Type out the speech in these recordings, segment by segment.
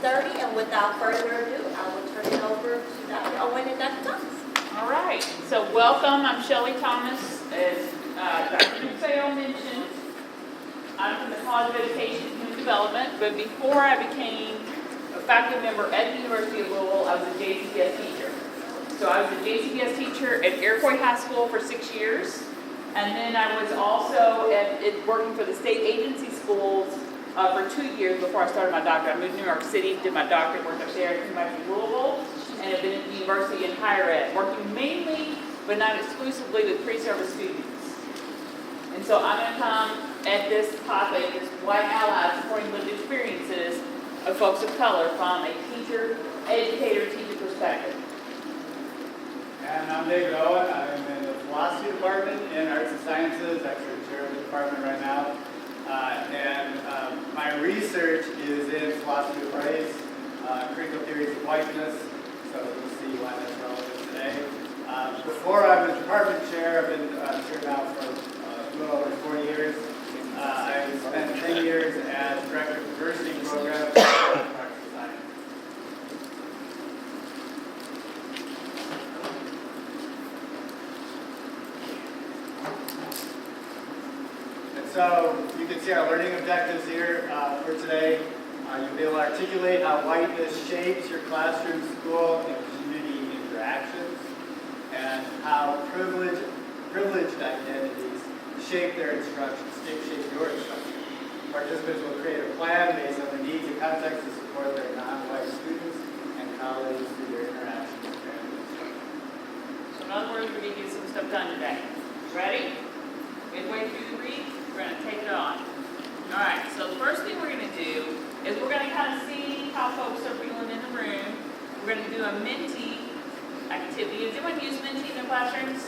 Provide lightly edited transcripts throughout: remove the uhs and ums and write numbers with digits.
6:30, and without further ado, I will turn it over to Dr. Owen and Dr. Thomas. All right, so welcome. I'm Shelly Thomas. As Dr. Knapsack mentioned, I'm from the College of Education and Human Development, but before I became a faculty member at the University of Louisville, I was a JCPS teacher. So I was a JCPS teacher at Iroquois High School for 6 years, and then I was also working for the state agency schools for 2 years before I started my doctorate. I moved to New York City, did my doctorate, worked up there, came back to Louisville, and have been at the university in higher ed, working mainly, but not exclusively, with pre-service students. And so I'm going to come at this topic, this white ally supporting lived experiences of folks of color from a teacher, educator, teacher perspective. And I'm David Owen. I'm in the philosophy department in Arts and Sciences, actually the chair of the department right now. My research is in philosophy of race, critical theories of whiteness, so we'll see why that's relevant today. Before I was department chair, I've been chair now for a little over 4 years. I spent 10 years as director of diversity programs at Arts and Sciences. So you can see our learning objectives here for today. You'll be able to articulate how whiteness shapes your classroom, school, and community interactions, and how privileged identities shape their instruction, shape your instruction. Participants will create a plan based on the needs and context to support their non-white students and colleagues through their interactions with parents. So in other words, we're going to get some stuff done today. Ready? Midway through the read, we're going to take it on. All right, so the first thing we're going to do is we're going to kind of see how folks are feeling in the room. We're going to do a Menti activity. Has anyone used Menti in their classrooms?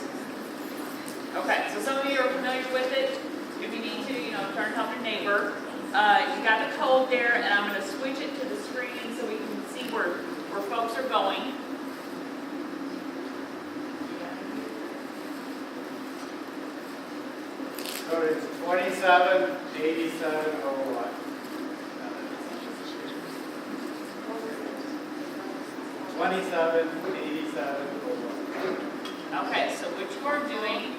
Okay, so some of you are familiar with it. If you need to, turn to your neighbor. You got the code there, and I'm going to switch it to the screen so we can see where folks are going. So it's 278701. 278701. Okay, so what you are doing,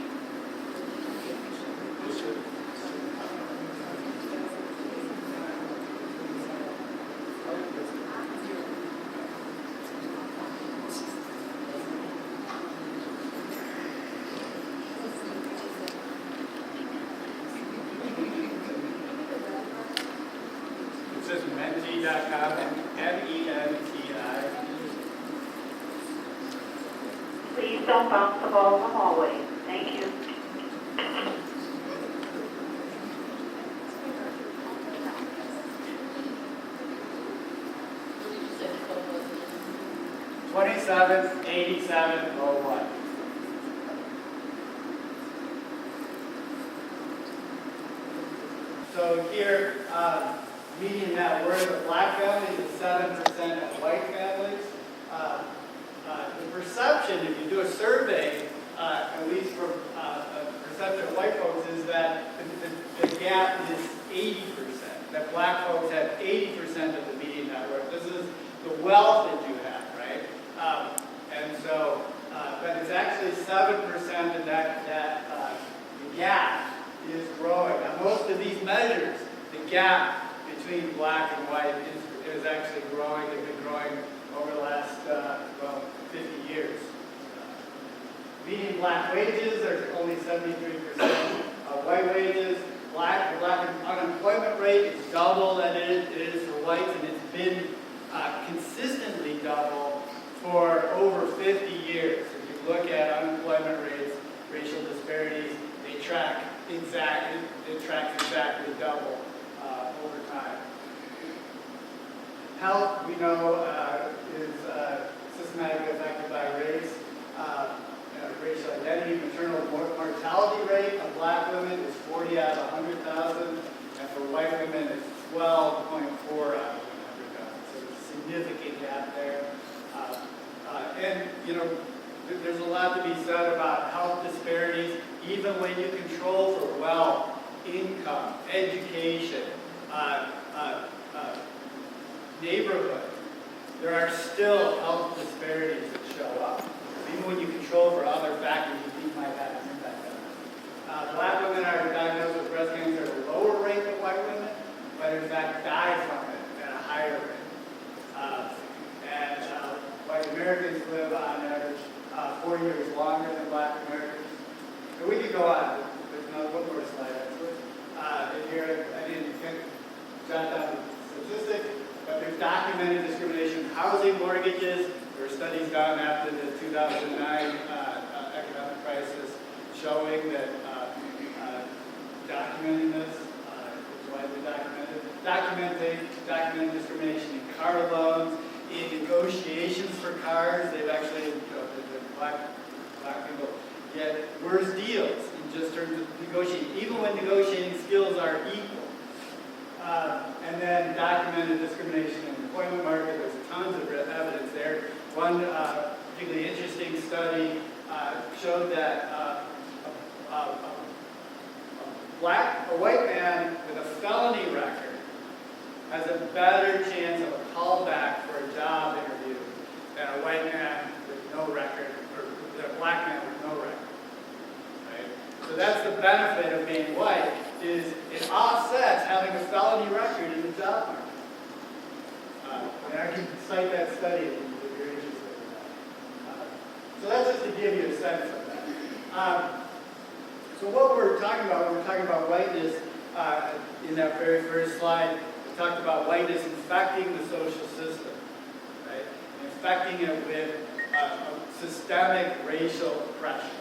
It says menti.com, M-E-N-T-I. Please don't bounce the ball in the hallway. Thank you. Twenty-seven, 8701. So here, median net worth of black families is 7% of white families. The perception, if you do a survey, at least from a perception of white folks, is that the gap is 80%. That black folks have 80% of the median net worth. This is the wealth that you have, right? But it's actually 7%, and that the gap is growing. Now, most of these measures, the gap between black and white is actually growing. They've been growing over the last 50 years. Median black wages are only 73% of white wages. The black unemployment rate is double that it is for whites, and it's been consistently double for over 50 years. If you look at unemployment rates, racial disparities, they track exactly double over time. Health, we know, is systematically affected by race. Racial identity, maternal mortality rate of black women is 40 out of 100,000, and for white women it's 12.4 out of 100,000. So there's a significant gap there. There's a lot to be said about health disparities, even when you control for wealth, income, education, neighborhood, there are still health disparities that show up. Even when you control for other factors you think might have an impact on it. Black women are diagnosed with breast cancer at a lower rate than white women, but in fact die from it at a higher rate. White Americans live on average 4 years longer than black Americans. And we could go on. There's one more slide actually. In here, I didn't jot down the statistics, but there's documented discrimination in housing mortgages. There were studies done after the 2009 economic crisis showing that documenting this, it's widely documented, documented discrimination in car loans, in negotiations for cars. They've actually, the black people get worse deals in just terms of negotiating, even when negotiating skills are equal. And then documented discrimination in the employment market. There's tons of evidence there. One particularly interesting study showed that a white man with a felony record has a better chance of a callback for a job interview than a white man with no record, or a black man with no record. Right? So that's the benefit of being white, is it offsets having a felony record in the job market. And I can cite that study if you're interested in that. So that's just to give you a sense of that. So what we're talking about when we're talking about whiteness, in that very first slide, we talked about whiteness infecting the social system, right? Infecting it with systemic racial oppression.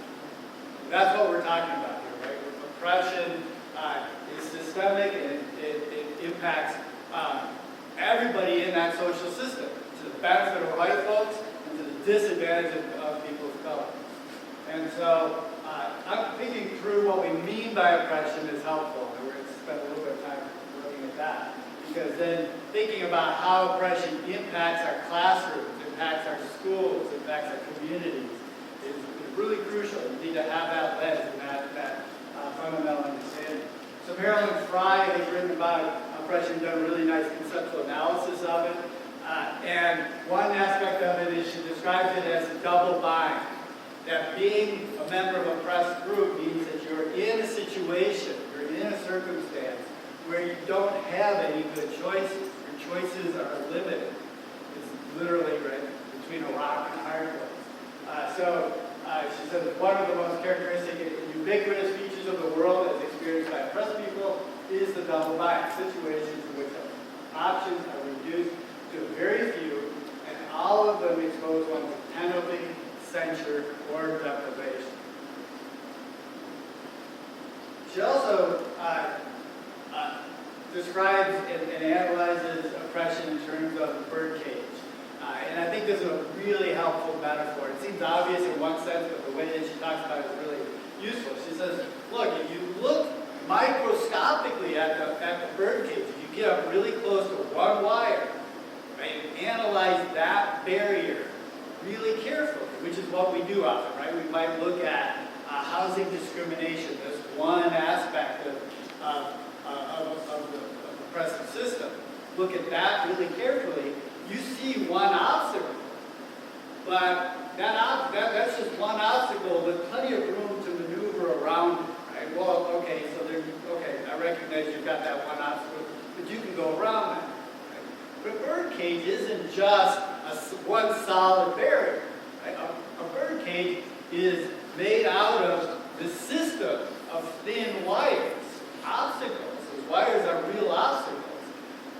That's what we're talking about here, right? Oppression is systemic, and it impacts everybody in that social system, to the benefit of white folks and to the disadvantage of people of color. And so I'm thinking through what we mean by oppression is helpful, and we're going to spend a little bit of time looking at that. Because then thinking about how oppression impacts our classrooms, impacts our schools, impacts our communities is really crucial. You need to have that lens and that fundamental understanding. So Marilyn Fry has written about oppression, done a really nice conceptual analysis of it. And one aspect of it is she describes it as a double bind. That being a member of an oppressed group means that you're in a situation, you're in a circumstance where you don't have any good choices. Your choices are limited. It's literally right between a rock and a hard place. She says one of the most characteristic and ubiquitous features of the world as experienced by oppressed people is the double bind, situations in which options are reduced to very few, and all of them expose one to penalty, censure, or deprivation. She also describes and analyzes oppression in terms of the birdcage. And I think this is a really helpful metaphor. It seems obvious in one sense, but the way that she talks about it is really useful. She says, look, if you look microscopically at the birdcage, if you get up really close to one wire, right, and analyze that barrier really carefully, which is what we do often, right? We might look at housing discrimination, this one aspect of the oppressive system. Look at that really carefully. You see one obstacle, but that's just one obstacle with plenty of room to maneuver around it, right? Well, okay, I recognize you've got that one obstacle, but you can go around that. Right? But birdcage isn't just one solid barrier. Right? A birdcage is made out of the system of thin wires, obstacles. Those wires are real obstacles.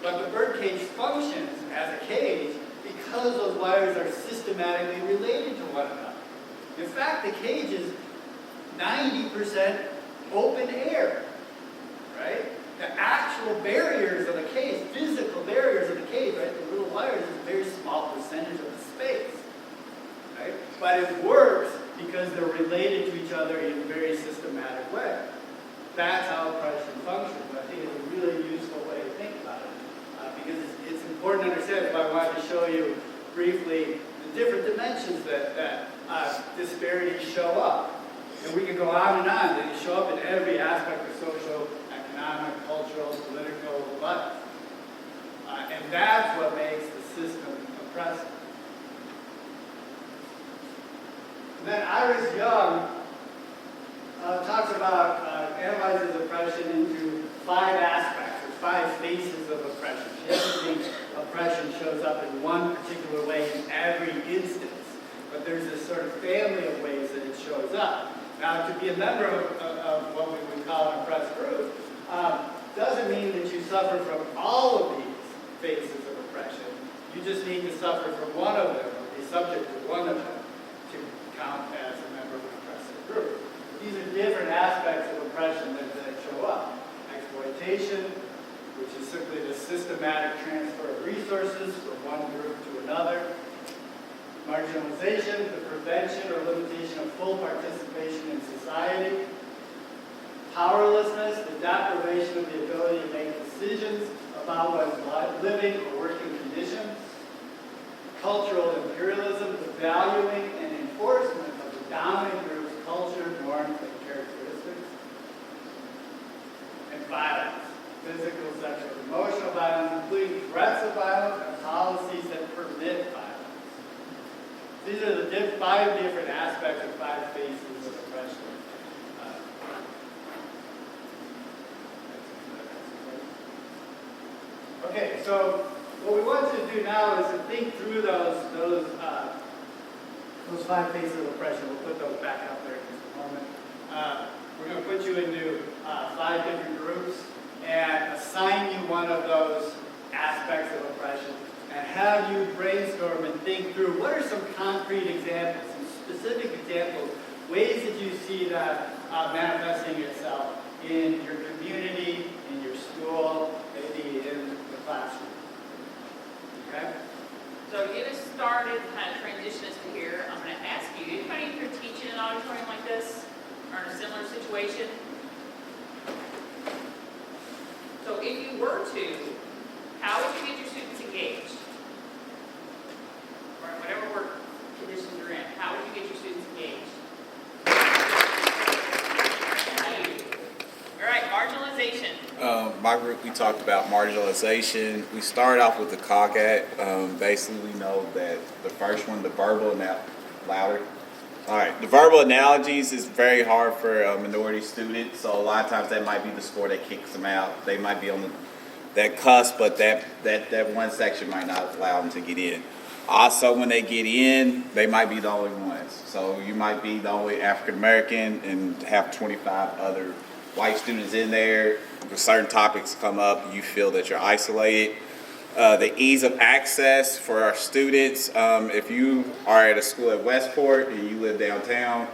But the birdcage functions as a cage because those wires are systematically related to one another. In fact, the cage is 90% open air, right? The actual barriers of the cage, physical barriers of the cage, right? The little wires is a very small percentage of the space, right? But it works because they're related to each other in a very systematic way. That's how oppression functions. I think it's a really useful way to think about it. Because it's important to understand. That's why I wanted to show you briefly the different dimensions that disparities show up. And we can go on and on. They show up in every aspect of social, economic, cultural, political life. And that's what makes the system oppressive. And then Iris Young talks about, analyzes oppression into 5 aspects, or 5 faces of oppression. She doesn't think oppression shows up in one particular way in every instance, but there's this sort of family of ways that it shows up. Now, to be a member of what we would call an oppressed group doesn't mean that you suffer from all of these phases of oppression. You just need to suffer from one of them, or be subject to one of them, to count as a member of an oppressive group. These are different aspects of oppression that show up. Exploitation, which is simply the systematic transfer of resources from one group to another. Marginalization, the prevention or limitation of full participation in society. Powerlessness, the deprivation of the ability to make decisions about one's living or working conditions. Cultural imperialism, the valuing and enforcement of the dominant group's culture, norms, and characteristics. And violence, physical, sexual, emotional violence, including threats of violence and policies that permit violence. These are the 5 different aspects of 5 phases of oppression. Okay, so what we want to do now is to think through those 5 phases of oppression. We'll put those back up there in just a moment. We're going to put you into 5 different groups and assign you one of those aspects of oppression and have you brainstorm and think through what are some concrete examples, some specific examples, ways that you see that manifesting itself in your community, in your school, maybe in the classroom. Okay? So to get us started, kind of transition us to here, I'm going to ask you, anybody here teaching in an auditorium like this or in a similar situation? So if you were to, how would you get your students engaged? Or in whatever work conditions you're in, how would you get your students engaged? All right, marginalization. My group, we talked about marginalization. We started off with the COGAT. Basically, we know that the first one, the verbal louder. All right, the verbal analogies is very hard for minority students. So a lot of times that might be the score that kicks them out. They might be on that cusp, but that one section might not allow them to get in. Also, when they get in, they might be the only ones. So you might be the only African American and have 25 other white students in there. If certain topics come up, you feel that you're isolated. The ease of access for our students. If you are at a school at Westport and you live downtown,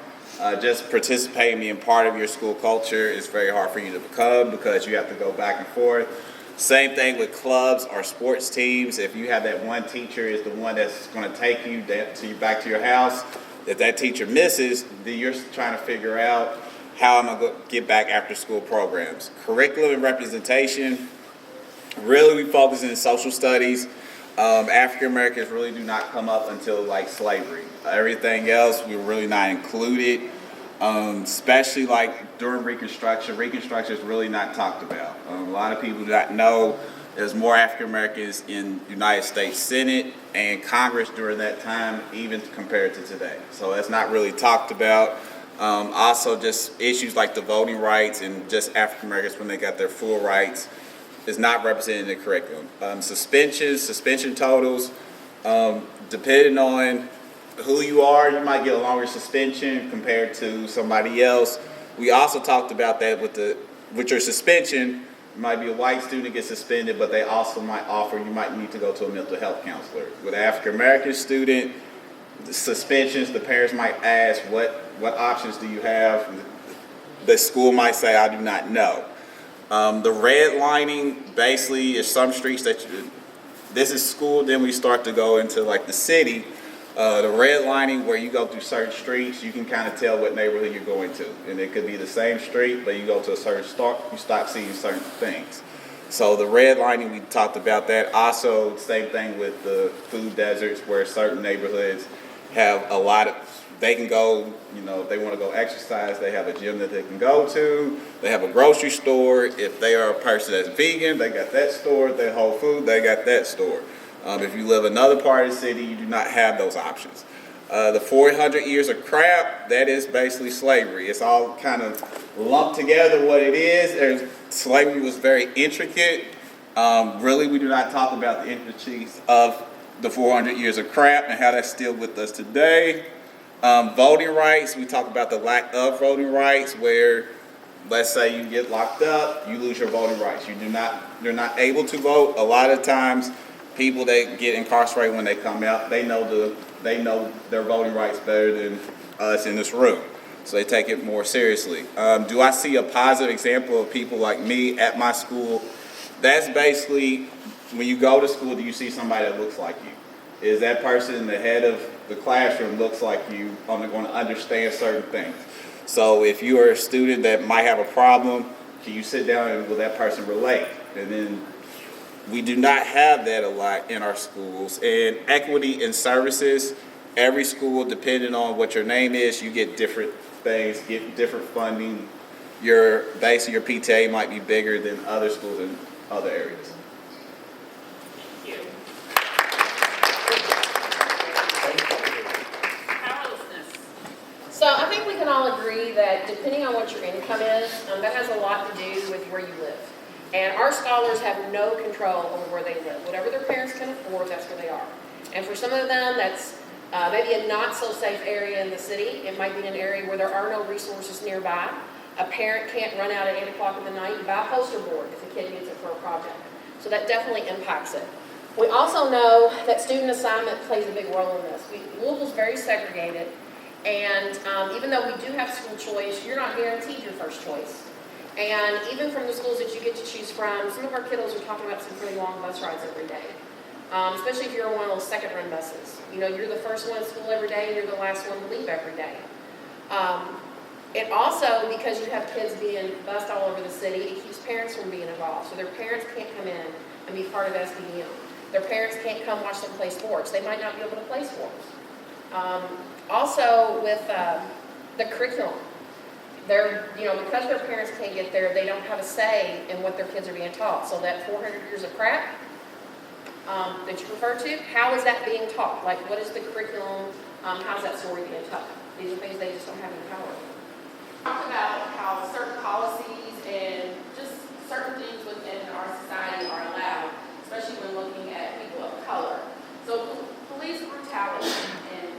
just participating, being part of your school culture is very hard for you to become because you have to go back and forth. Same thing with clubs or sports teams. If you have that one teacher is the one that's going to take you back to your house, if that teacher misses, then you're trying to figure out how am I going to get back after school programs. Curriculum and representation, really we focus in social studies. African Americans really do not come up until like slavery. Everything else we're really not included, especially like during Reconstruction. Reconstruction is really not talked about. A lot of people do not know there's more African Americans in the United States Senate and Congress during that time, even compared to today. So that's not really talked about. Also just issues like the voting rights and just African Americans when they got their full rights is not represented in the curriculum. Suspension totals, depending on who you are, you might get a longer suspension compared to somebody else. We also talked about that with your suspension. You might be a white student that gets suspended, but they also might offer you might need to go to a mental health counselor. With an African American student, the suspensions, the parents might ask, what options do you have? The school might say, I do not know. The redlining basically is some streets this is school, then we start to go into like the city. The redlining where you go through certain streets, you can kind of tell what neighborhood you're going to. And it could be the same street, but you go to a certain stop, you stop seeing certain things. So the redlining, we talked about that. Also, same thing with the food deserts where certain neighborhoods have a lot of they can go, if they want to go exercise, they have a gym that they can go to. They have a grocery store. If they are a person that's vegan, they got that store. If they're Whole Food, they got that store. If you live another part of the city, you do not have those options. The 400 years of crap, that is basically slavery. It's all kind of lumped together what it is. Slavery was very intricate. Really, we do not talk about the intricacies of the 400 years of crap and how that's still with us today. Voting rights, we talk about the lack of voting rights where, let's say you get locked up, you lose your voting rights. You're not able to vote. A lot of times, people that get incarcerated when they come out, they know their voting rights better than us in this room. So they take it more seriously. Do I see a positive example of people like me at my school? That's basically, when you go to school, do you see somebody that looks like you? Is that person the head of the classroom looks like you, going to understand certain things? So if you are a student that might have a problem, can you sit down and will that person relate? And then we do not have that a lot in our schools. And equity in services, every school, depending on what your name is, you get different things, get different funding. Your PTA might be bigger than other schools in other areas. Thank you. Powerlessness. So I think we can all agree that depending on what your income is, that has a lot to do with where you live. And our scholars have no control over where they live. Whatever their parents can afford, that's where they are. And for some of them, that's maybe a not so safe area in the city. It might be an area where there are no resources nearby. A parent can't run out at 8 o'clock in the night and buy a poster board if a kid needs it for a project. So that definitely impacts it. We also know that student assignment plays a big role in this. Louisville's very segregated, and even though we do have school choice, you're not guaranteed your first choice. And even from the schools that you get to choose from, some of our kiddos are talking about some pretty long bus rides every day. Especially if you're on one of those second-run buses. You're the first one to school every day, and you're the last one to leave every day. It also, because you have kids being bused all over the city, it keeps parents from being involved. So their parents can't come in and be part of SDM. Their parents can't come watch them play sports. They might not be able to play sports. Also, with the curriculum, because their parents can't get there, they don't have a say in what their kids are being taught. So that 400 years of crap that you refer to, how is that being taught? Like, what is the curriculum? How's that story being taught? These are things they just don't have any power over. Talk about how certain policies and just certain things within our society are allowed, especially when looking at people of color. So police brutality, and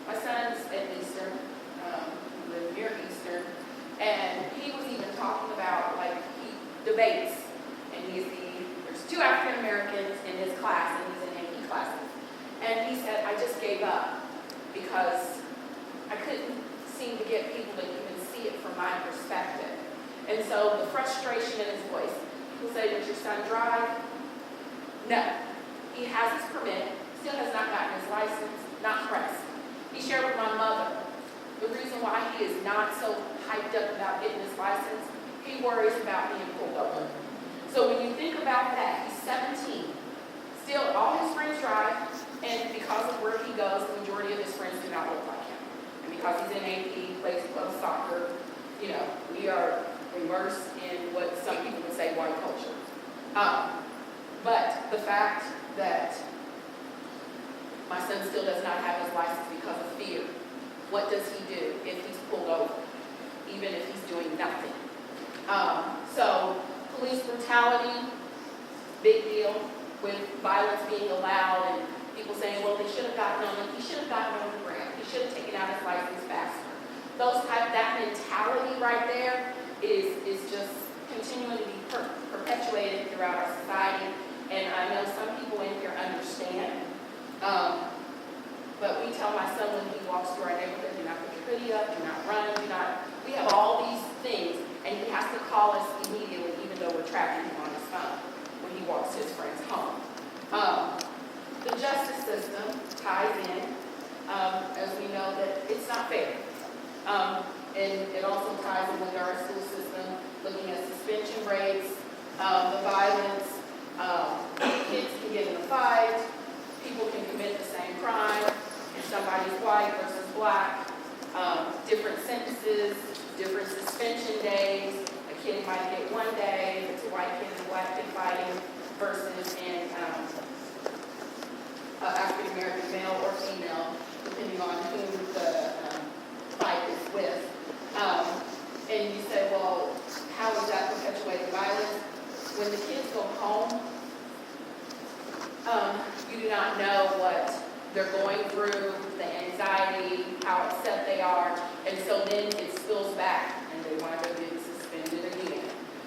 my son's at Eastern, we live near Eastern, and he was even talking about, he debates, and there's 2 African Americans in his class, and he's in AP classes. And he said, I just gave up because I couldn't seem to get people to even see it from my perspective. And so the frustration in his voice, he'll say, does your son drive? No. He has his permit, still has not gotten his license, not pressed. He shared with my mother the reason why he is not so hyped up about getting his license. He worries about being pulled over. So when you think about that, he's 17. Still, all his friends drive, and because of where he goes, the majority of his friends do not look like him. And because he's in AP, plays soccer, we are immersed in what some people would say white culture. But the fact that my son still does not have his license because of fear, what does he do if he's pulled over, even if he's doing nothing? So police brutality, big deal, with violence being allowed and people saying, well, he should have gotten on the ground. He should have taken out his license faster. That mentality right there is just continuing to be perpetuated throughout our society. And I know some people in here understand. But we tell my son when he walks through our neighborhood, do not put your hoodie up, do not run, we have all these things, and he has to call us immediately, even though we're tracking him on his phone when he walks his friends home. The justice system ties in, as we know that it's not fair. And it also ties in with our school system, looking at suspension rates, the violence, kids can get in a fight, people can commit the same crime, if somebody's white versus black, one day, if it's a white kid and a black kid fighting versus an African American male or female, depending on who the fight is with. And you say, well, how is that perpetuating violence? When the kids go home, you do not know what they're going through, the anxiety, how upset they are, and so then it spills back, and they wind up getting suspended again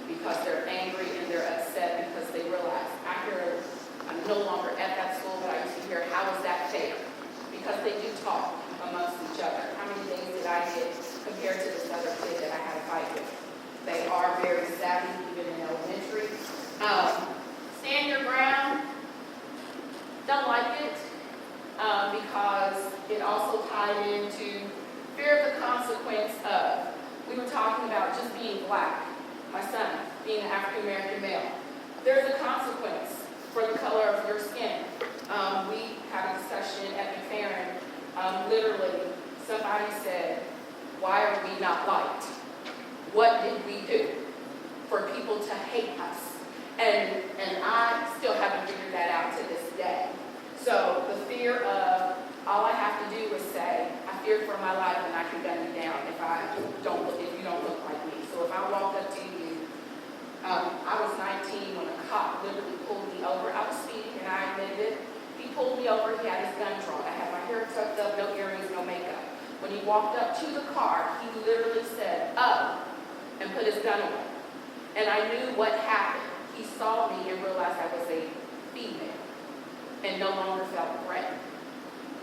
because they're angry and they're upset because they realize, I'm no longer at that school, but I used to hear, how is that fair? Because they do talk amongst each other. How many days did I get compared to this other kid that I had a fight with? They are very savvy, even in elementary. Stand your ground. Don't like it because it also tied into fear of the consequence of, we were talking about just being black, my son being an African American male. There's a consequence for the color of your skin. We had a discussion at McFerrin. Literally, somebody said, why are we not liked? What did we do for people to hate us? And I still haven't figured that out to this day. So the fear of, all I have to do is say, I feared for my life and I can gun you down if you don't look like me. So if I walk up to you, I was 19 when a cop literally pulled me over. I was speeding and I admitted it. He pulled me over, he had his gun drawn. I had my hair tucked up, no earrings, no makeup. When he walked up to the car, he literally said, oh, and put his gun away. And I knew what happened. He saw me and realized I was a female and no longer felt threatened.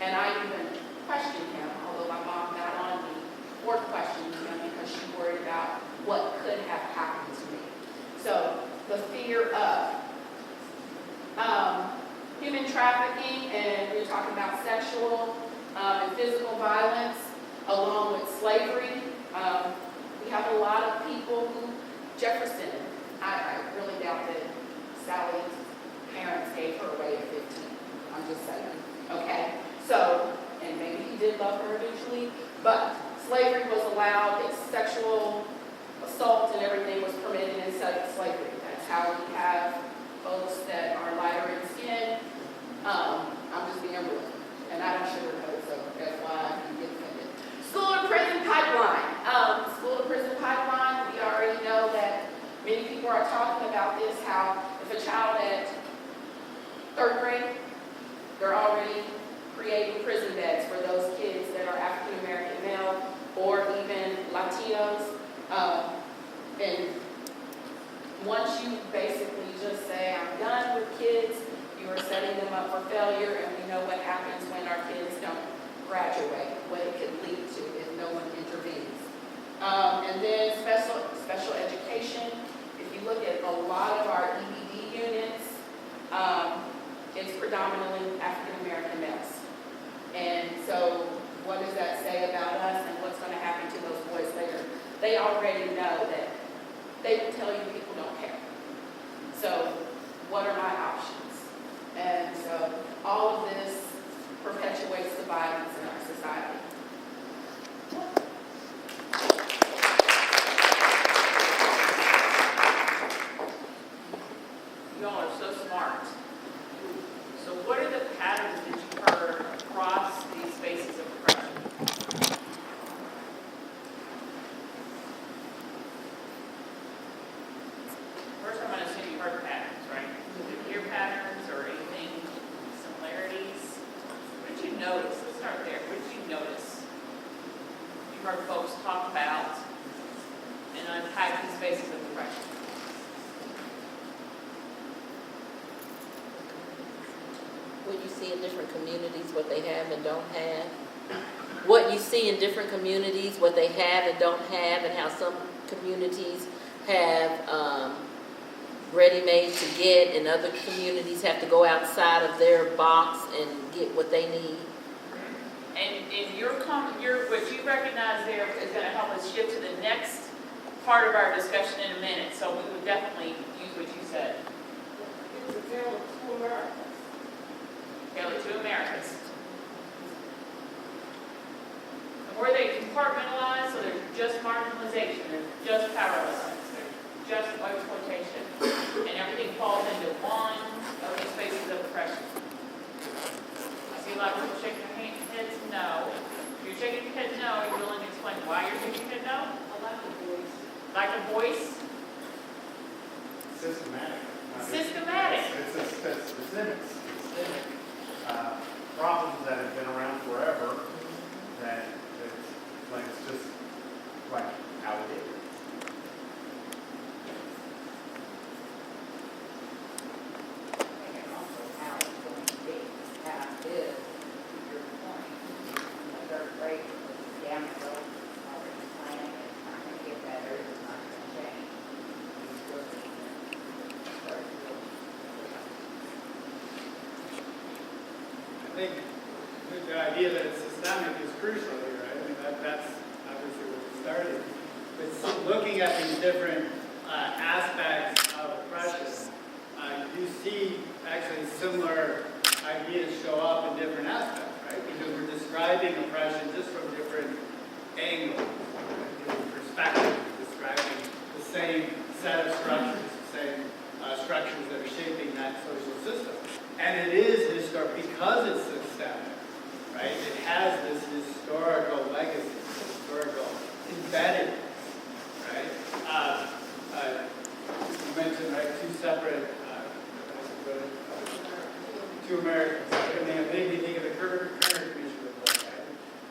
And I even questioned him, although my mom got on me for questioning him because she worried about what could have happened to me. So the fear of human trafficking, and we're talking about sexual and physical violence, along with slavery. We have a lot of people who, Jefferson, I really doubt that Sally's parents gave her away at 15. I'm just saying, okay? So, and maybe he did love her eventually, but slavery was allowed, it's sexual assault and everything was permitted in slavery. That's how we have folks that are lighter in skin. I'm just being real, and I don't sugarcoat, so that's why you get offended. School to prison pipeline. School to prison pipeline, we already know that many people are talking about this, how if a child at 3rd grade, they're already creating prison beds for those kids that are African American male or even Latinos. And once you basically just say, I'm done with kids, you are setting them up for failure, and we know what happens when our kids don't graduate, what it could lead to if no one intervenes. And then special education. If you look at a lot of our EBD units, it's predominantly African American males. And so what does that say about us and what's going to happen to those boys later? They already know that they will tell you people don't care. So what are my options? And so all of this perpetuates the violence in our society. Y'all are so smart. So what are the patterns that you've heard across these spaces of oppression? First, I'm going to assume you heard patterns, right? Did you hear patterns or anything, similarities? What did you notice? Let's start there. What did you notice? You heard folks talk about and unpack these spaces of oppression. What you see in different communities, what they have and don't have. What you see in different communities, what they have and don't have, and how some communities have ready-made to get, and other communities have to go outside of their box and get what they need. And what you recognize there is going to help us shift to the next part of our discussion in a minute. So we would definitely use what you said. It's a tale of two Americas. Tale of two Americas. And were they compartmentalized? So there's just marginalization, there's just powerlessness, there's just white lot of people shaking their heads no. If you're shaking your head no, are you willing to explain why you're shaking your head no? I like the voice. Like a voice? Systematic. Systematic. It's systemic problems that have been around forever that it's just like how it is. And also how it's going to be, how it is, your point. Third grade was down the road, already planning, it's not going to get better, it's not going to change. You still need to start building. I think the idea that it's systemic is crucial here, right? I mean, that's obviously where we started. But looking at these different aspects of oppression, you see actually similar ideas show up in different aspects, right? Because we're describing oppression just from different angles, different perspectives, describing the same set of structures, the same structures that are shaping that social system. And it is historic because it's systemic, right? It has this historical legacy, historical embedded, right? You mentioned, right, two Americans. I mean, it made me think of the Kerner Commission report, right?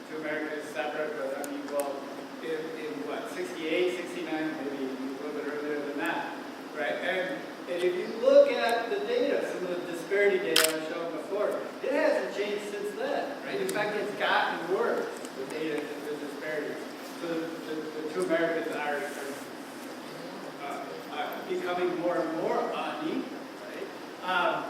Two Americans separate but unequal in what, 68, 69, maybe a little bit earlier than that, right? And if you look at the data, some of the disparity data I was showing before, it hasn't changed since then, right? In fact, it's gotten worse, the data, the disparities. So the two Americans are becoming more and more unequal, right?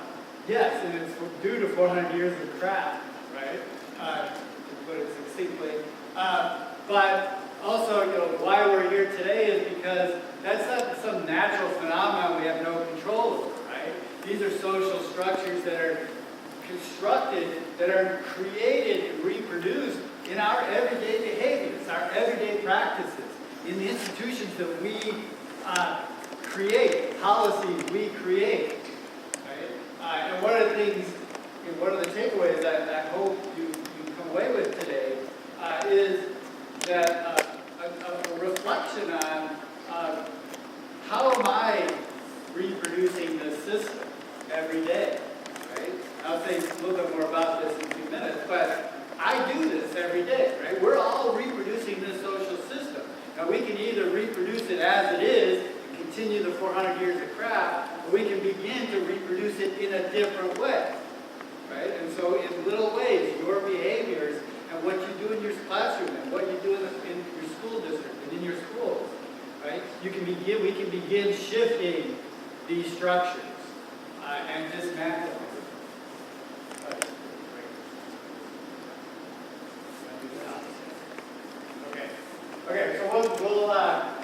Yes, and it's due to 400 years of craft, right? To put it succinctly. But also, why we're here today is because that's not some natural phenomenon we have no control over, right? These are social structures that are constructed, that are created and reproduced in our everyday behaviors, our everyday practices, in the institutions that we create, policies we create, right? And one of the things, one of the takeaways that I hope you come away with today is that a reflection on how am I reproducing this system every day, right? I'll say a little bit more about this in a few minutes, but I do this every day, right? We're all reproducing this social system. Now we can either reproduce it as it is and continue the 400 years of craft, or we can begin to reproduce it in a different way, right? And so in little ways, your behaviors and what you do in your classroom and what you do in your school district and in your schools, right? We can begin shifting these structures and dismantling them. Okay, so we'll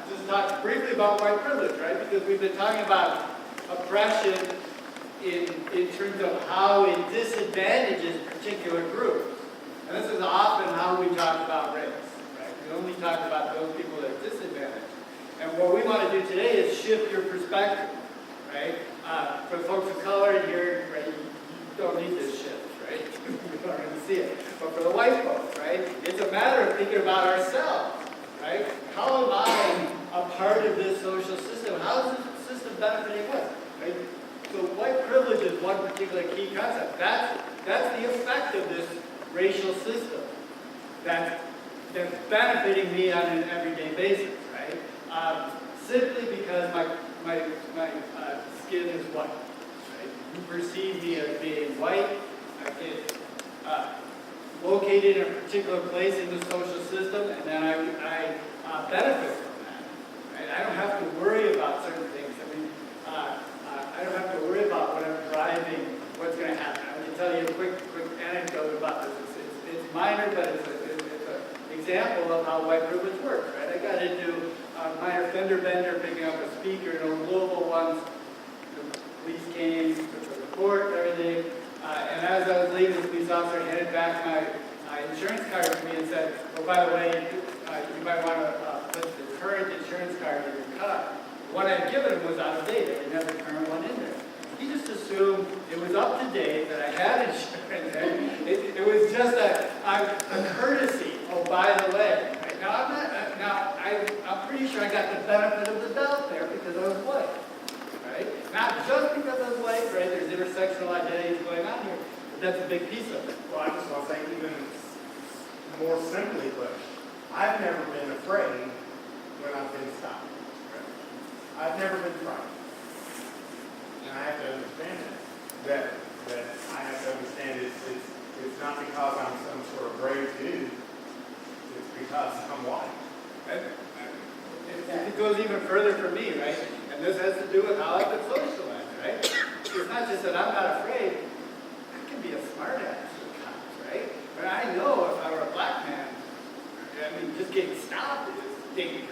just talk briefly about white privilege, right? Because we've been talking about oppression in terms of how it disadvantages particular groups. And this is often how we talk about race, right? We only talk about those people that are disadvantaged. And what we want to do today is shift your perspective, right? For the folks of color here, right, you don't need this shift, right? You don't really see it. But for the white folks, right, it's a matter of thinking about ourselves, right? How am I a part of this social system? How is this system benefiting us, right? So white privilege is one particular key concept. That's the effect of this racial system that's benefiting me on an everyday basis, right? Simply because my skin is white, right? You perceive me as being white. I get located in a particular place in the social system, and then I benefit from that, right? I don't have to worry about certain things. I mean, I don't have to worry about when I'm driving, what's going to happen. I can tell you a quick anecdote about this. It's minor, but it's an example of how white privilege works, right? I got into a minor fender bender picking up a speaker in Louisville once. The police came, took the report and everything. And as I was leaving, the police officer handed back my insurance card to me and said, oh, by the way, you might want to put the current insurance card in your car. What I had given him was out of date. I didn't have the current one in there. He just assumed it was up to date, that I had insurance. It was just a courtesy. Oh, by the way, right? I'm pretty sure I got the benefit of the doubt there because I was white, right? Not just because I was white, right? There's intersectional identities going on here, but that's a big piece of it. Well, I just want to say even more simply put, I've never been afraid when I've been stopped. I've never been frightened. And I have to understand that I have to understand it's not because I'm some sort of brave dude, it's because I'm white. It goes even further for me, right? And this has to do with how I've been socialized, right? It's not just that I'm not afraid. I can be a smart ass with cops, right? But I know if I were a black man, I mean, just getting stopped is dangerous.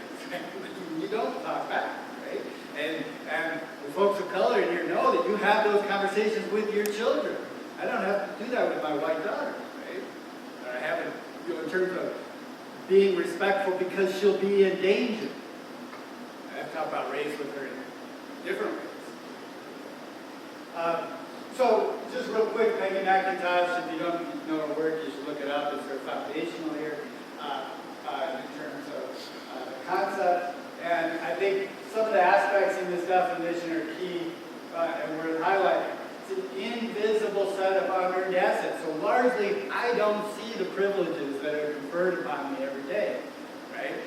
You don't talk back, right? And the folks of color in here know that you have those conversations with your children. I don't have to do that with my white daughter, right? Or I haven't, in terms of being respectful because she'll be in danger. I have to talk about race with her in different ways. So, just real quick, Peggy McIntosh, if you don't know her work, you should look it up. It's her foundational here in terms of the concept. And I think some of the aspects in this definition are key and worth highlighting. It's an invisible set of unearned assets. So largely, I don't see the privileges that are conferred upon me every day, right?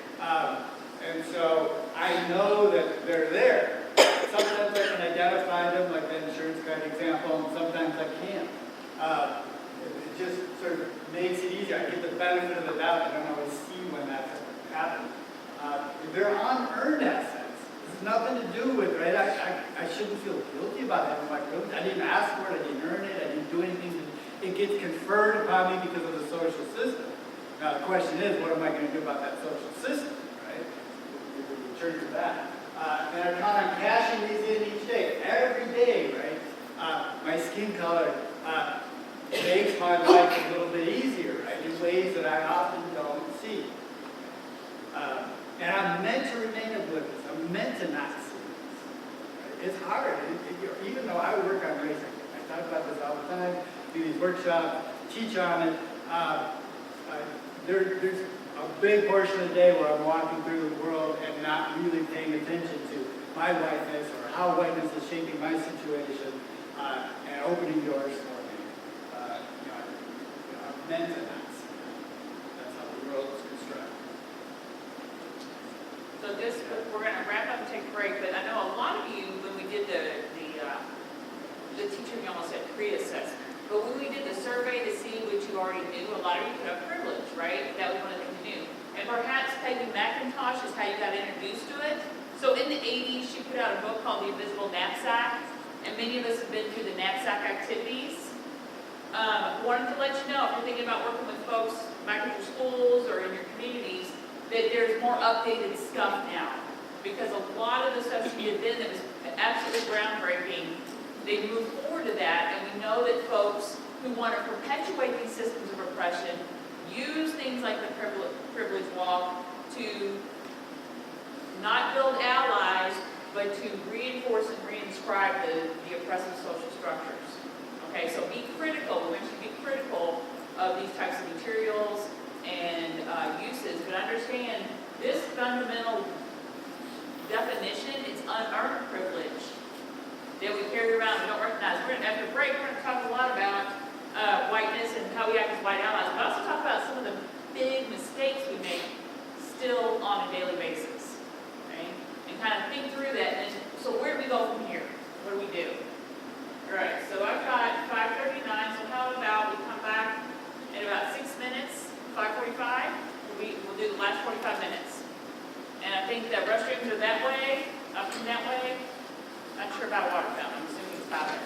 And so I know that they're there. Sometimes I can identify them, like the insurance card example, and sometimes I can't. It just sort of makes it easier. I get the benefit of the doubt. I don't always see when that's happening. They're unearned assets. This has nothing to do with, right? I shouldn't feel guilty about having my privilege. I didn't ask for it. I didn't earn it. I didn't do anything. It gets conferred upon me because of the social system. Now the question is, what am I going to do about that social system, right? We return to that. And I count on cashing these in each day. Every day, right? My skin color makes my life a little bit easier, right? In ways that I often don't see. And I'm meant to remain oblivious. I'm meant to not see this. Right? It's hard. Even though I work on race, I talk about this all the time, do these workshops, teach on it. There's a big portion of the day where I'm walking through the world and not really paying attention to my whiteness or how whiteness is shaping my situation and opening doors for me. I'm meant to not see that. That's how the world is constructed. So just, we're going to wrap up and take a break, but I know a lot of you, when we did the teacher, we almost said pre-assessment, but when we did the survey to see what you already knew, a lot of you put up privilege, right? That was one of the things you knew. And perhaps Peggy McIntosh is how you got introduced to it. So in the 80s, she put out a book called The Invisible Knapsack, and many of us have been through the knapsack activities. Wanted to let you know, if you're thinking about working with folks back at your schools or in your communities, that there's more updated stuff now. Because a lot of the stuff she did then that was absolutely groundbreaking, they moved forward to that, and we know that folks who want to perpetuate these systems of oppression use things like the privilege walk to not build allies, but to reinforce and reinscribe the oppressive social structures. Okay, so be critical. We want you to be critical of these types of materials and uses, but understand this fundamental definition is unearned privilege that we carry around and don't recognize. After the break, we're going to talk a lot about whiteness and how we act as white allies, but also talk about some of the big mistakes we make still on a daily basis, okay? And kind of think through that. And so where do we go from here? What do we do? All right, so I've got 5:39, so how about we come back in about 6 minutes, 5:45? We'll do the last 45 minutes. And I think that restrooms are that way, up and that way. Not sure about a water fountain, I'm assuming it's about it.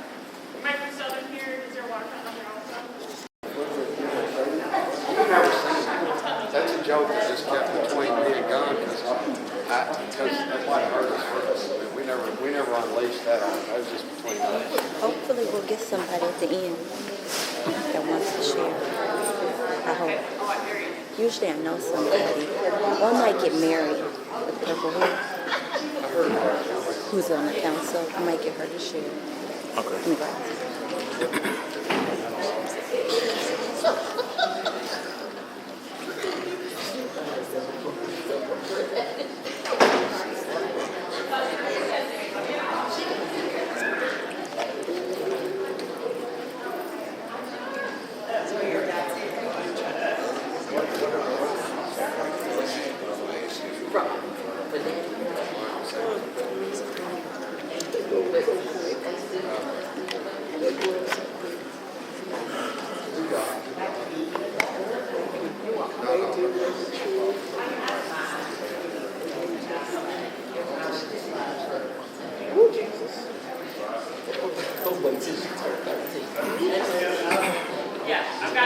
You might be southern here, is there a water fountain up there also? That's a joke that just kept between me and God, because that's why it hurt us. We never unleashed that on. That was just between us. Hopefully we'll get somebody at the end that wants to share. I hope. Oh, I hear you. Usually I know somebody. One might get married with purple hair. I heard about it. Who's on the council. I might get her to share. Okay. Let me go.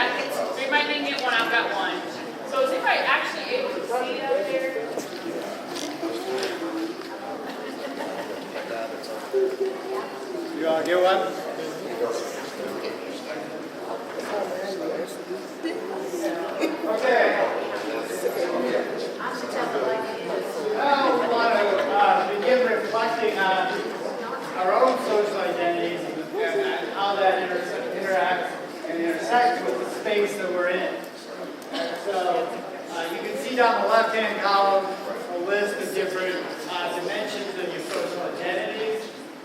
everybody didn't get one, I've got one. So is anybody actually able to see it up there? You all get one? Okay. Now we want to begin reflecting on our own social identities and how that interacts and intersects with the space that we're in. And so you can see down the left-hand column a list of different dimensions of your social identities.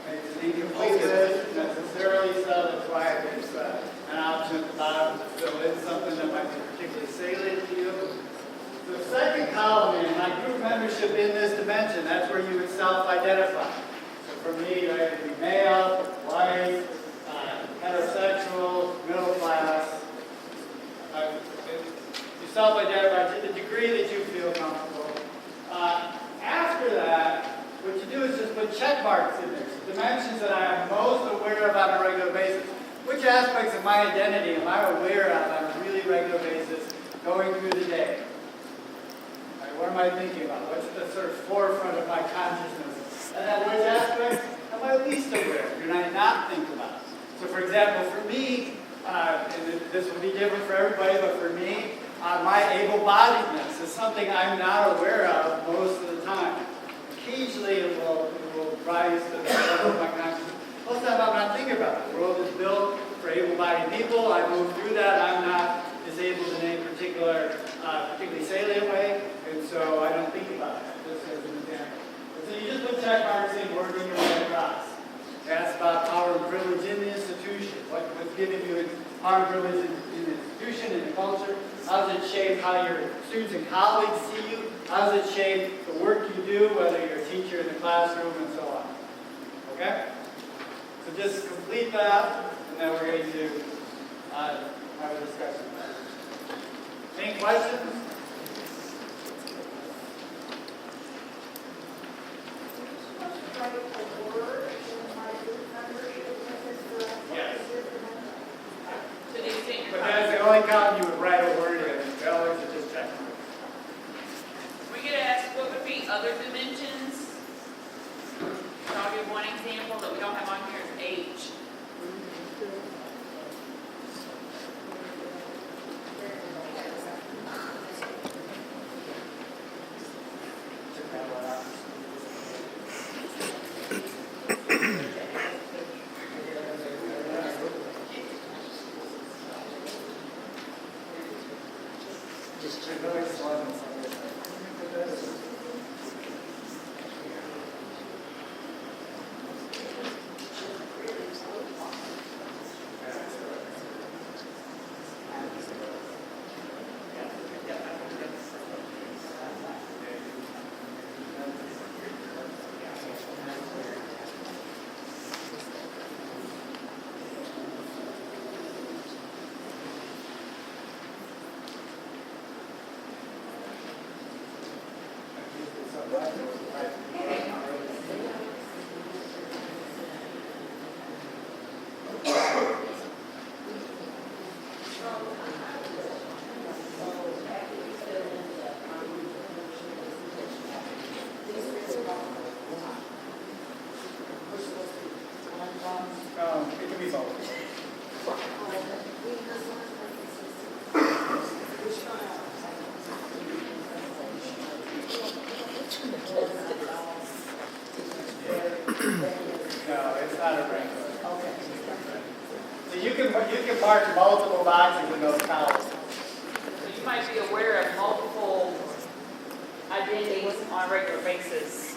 It's an incomplete list necessarily, so that's why there's an option at the bottom to fill in something that might be particularly salient to you. The second column in my group membership in this dimension, that's where you would self-identify. So for me, I would be male, white, heterosexual, middle class. You self-identify to the degree that you feel comfortable. After that, what you do is just put check marks in there. So dimensions that I am most aware of on a regular basis. Which aspects of my identity am I aware of on a really regular basis going through the day? Right, what am I thinking about? What's the sort of forefront of my consciousness? And then which aspects am I least aware of? Do I not think about? So for example, for me, and this will be different for everybody, but for me, my able-bodiedness is something I'm not aware of most of the time. Occasionally it will rise to the level of my consciousness. Most of the time I'm not thinking about it. The world is built for able-bodied people. I move through that. I'm not disabled in any particularly salient way, and so I don't think about it, just as an example. And so you just put check marks in, working your way across. That's about power and privilege in the institution. What's giving you power and privilege in the institution, in the culture? How does it shape how your students and colleagues see you? How does it shape the work you do, whether you're a teacher in the classroom and so on? Okay? So just complete that, and then we're going to have a discussion. Any questions? Yes. But that's the only column you would write a word in. The others are just check marks. We get asked what would be other dimensions. So I'll give one example that we don't have on here is age. It can be both. No, it's not a rank. So you can mark multiple boxes in those columns. So you might be aware of multiple identities on a regular basis.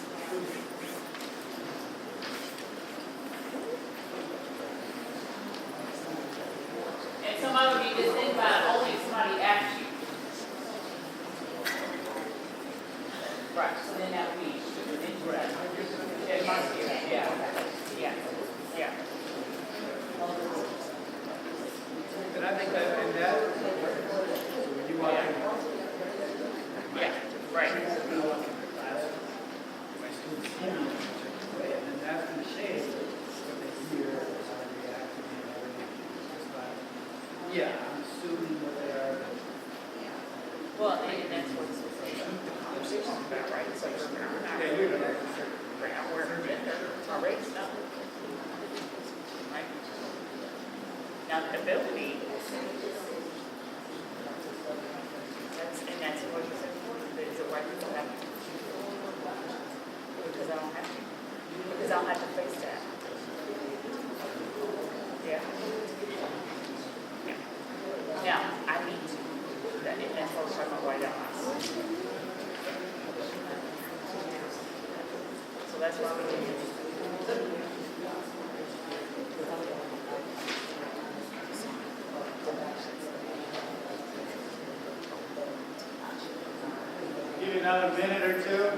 And some of them you just think about only if somebody asks you. Right, so then that would be right. Yeah. And I think that in that, when you walk in, Yeah, right. ability. That's what you said before, that is it white people have to? Because I don't have to. Because I don't have to face that. Yeah. Now, I need to. And that's what we're talking about white allies. So that's why we do it. Give you another minute or two.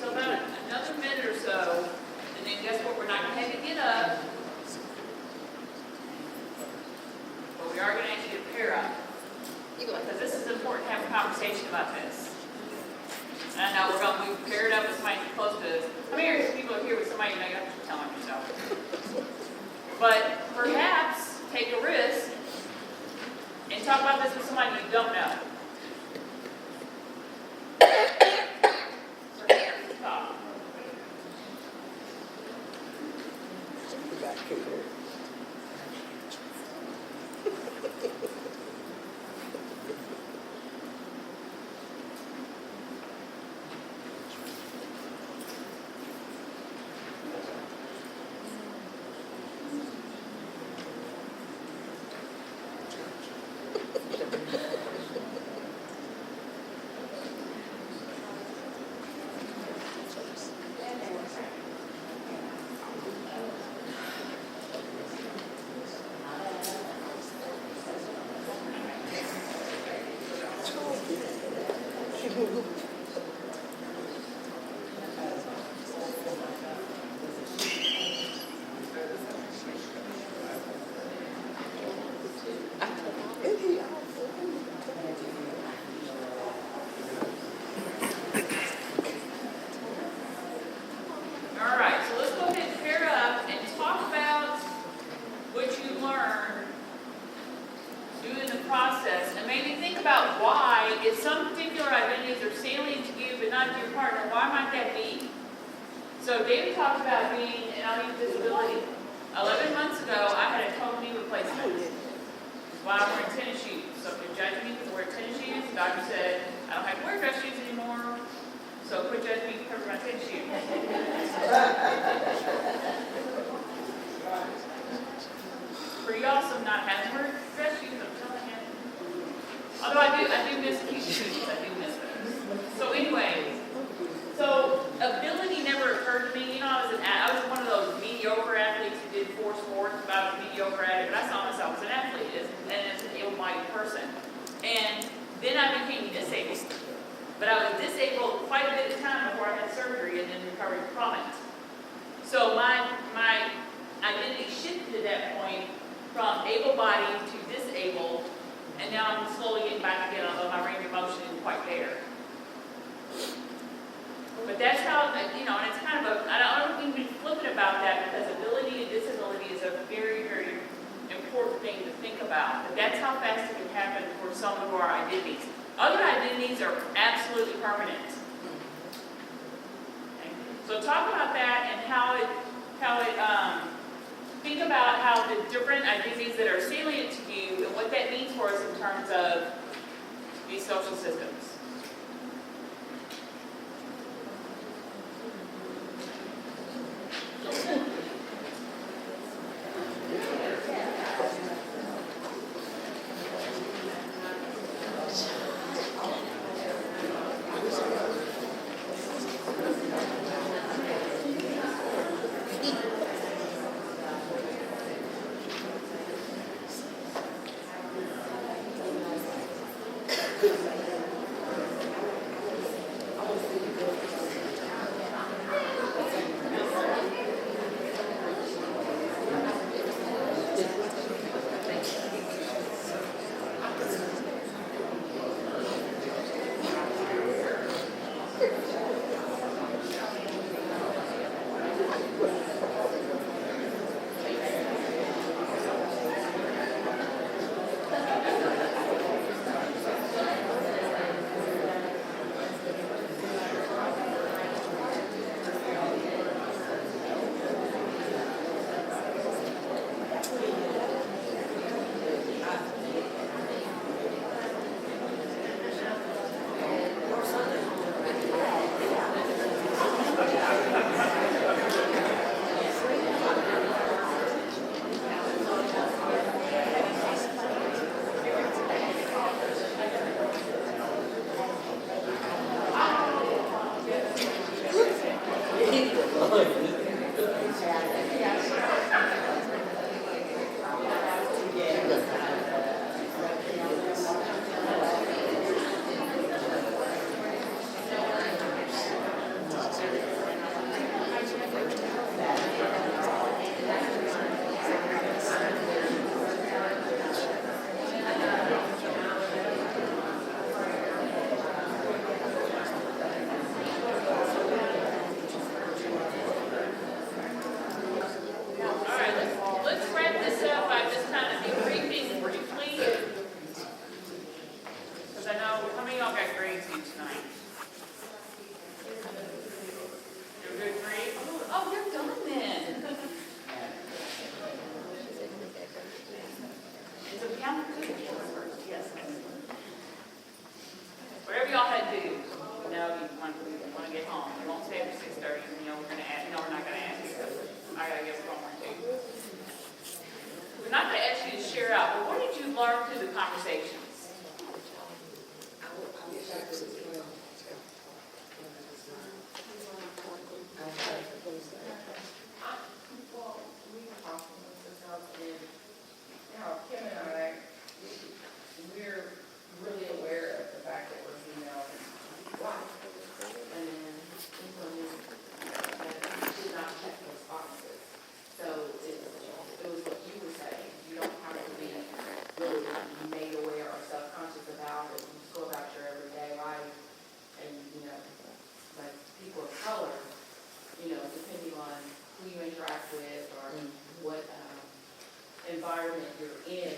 So about another minute or so, and then guess what? We're not gonna have you get up. But we are gonna ask you to pair up. Because this is important to have a conversation about this. And I know we're gonna move paired up with somebody close to us. How many people are here with somebody you know you have to tell them yourself? But perhaps take a risk and talk about this with somebody you don't know. Talk. All right, so let's go ahead and pair up and talk about what you learned doing the process, and maybe think about why, if some particular identities are salient to you but not to your partner, why might that be? So David talked about being an invisibility. 11 months ago, I had a total knee replacement. While I'm wearing tennis shoes. So if you're judging me because I wear tennis shoes, the doctor said, I don't have to wear dress shoes anymore. So quit judging me because of my tennis shoes. Pretty awesome not having to wear dress shoes, I'm telling you. Although I do miss cute shoes, I do miss those. So anyway, so ability never occurred to me. You know, I was one of those mediocre athletes who did 4 sports, but I was mediocre at it, but I saw myself as an athlete and as an able-bodied person. And then I became disabled. But I was disabled quite a bit of time before I had surgery and then recovered from it. So my identity shifted at that point from able-bodied to disabled, and now I'm slowly getting back again, although my range of motion isn't quite there. But that's how, you know, and it's kind of I don't think we flippant about that, because ability and disability is a very, very important thing to think about. But that's how fast it can happen for some of our identities. Other identities are absolutely permanent. Okay? So talk about that and how it think about how the different identities that are salient to you and what that means for us in terms of these social systems. Let's wrap this up by just kind of debriefing briefly. Because I know, how many of y'all got grades due tonight? You're good grade? Oh, you're done then. So count the good first, yes. Whatever y'all had to do, you know, you want to get home. You won't stay after 6:30, you know, we're going to ask, no, we're not going to ask you. I got to get homework too. We're not going to ask you to share out, but what did you learn through the conversations? Well, we were talking with ourselves, and, you know, Kim and I, we're really aware of the fact that we're female and black. And then implementing that did not check those boxes. So it was what you were saying. You don't have to be really made aware or self-conscious about it. You just go about your everyday life. And, you know, like people of color, you know, depending on who you interact with or what environment you're in,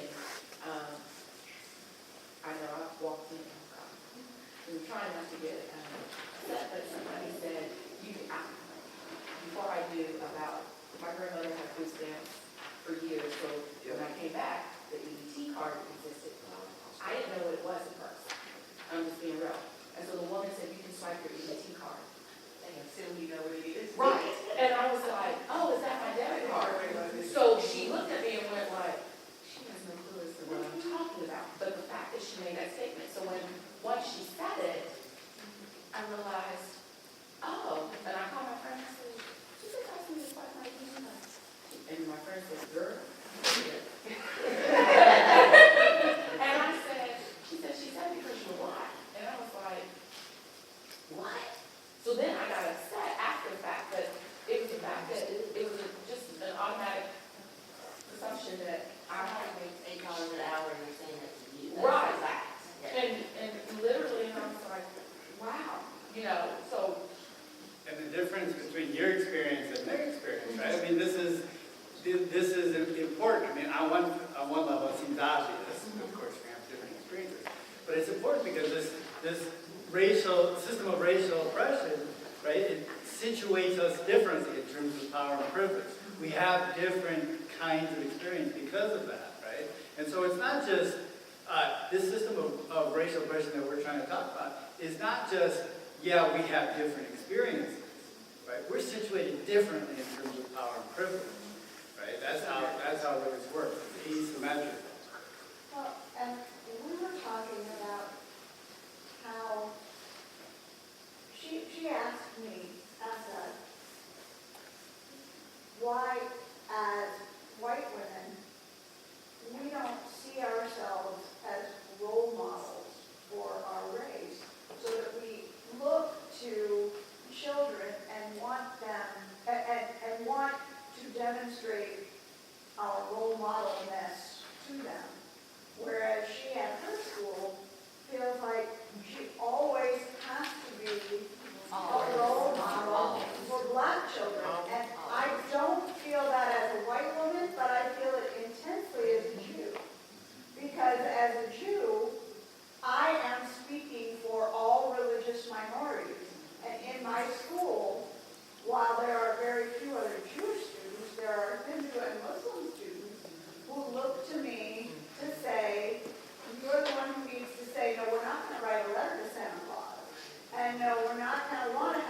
I know I've walked in, I'm trying not to get upset, but somebody said, before I knew about, my grandmother had food stamps for years, so when I came back, the EBT card existed. I didn't know what it was at first. I'm just being real. And so the woman said, you can swipe your EBT card. And assume you know what it is. Right. And I was like, oh, is that my debit card? So she looked at me and went like, she has no clue as to what I'm talking about. But the fact that she made that statement, so once she said it, I realized, oh, and I called my friend and I said, she just asked me to swipe my EBT card. And my friend said, girl, and I said, she said because you're black. And I was like, what? So then I got upset after the fact, but it was the fact that it was just an automatic assumption that I had to make $8 an hour and you're saying that to you. right. And literally, and I was like, wow, you know, so. And the difference between your experience and their experience, right? I mean, this is important. I mean, on one level, it seems obvious. Of course, we have different experiences. But it's important because this system of racial oppression, right, it situates us differently in terms of power and privilege. We have different kinds of experience because of that, right? And so it's not just, this system of racial oppression that we're trying to talk about is not just, yeah, we have different experiences, right? We're situated differently in terms of power and privilege, right? That's how race works. It's asymmetrical. Well, and we were talking about how she asked me, why as white women, we don't see ourselves as role models for our race, so that we look to children and want them, and want to demonstrate our role modelness to them. Whereas she at her school feels like she always has to be a role model for black children. And I don't feel that as a white woman, but I feel it intensely as a Jew. Because as a Jew, I am speaking for all religious minorities. And in my school, while there are very few other Jewish students, there are Hindu and Muslim students who look to me to say, you're the one who needs to say, no, we're not going to write a letter to Santa Claus. And no, we're not going to want to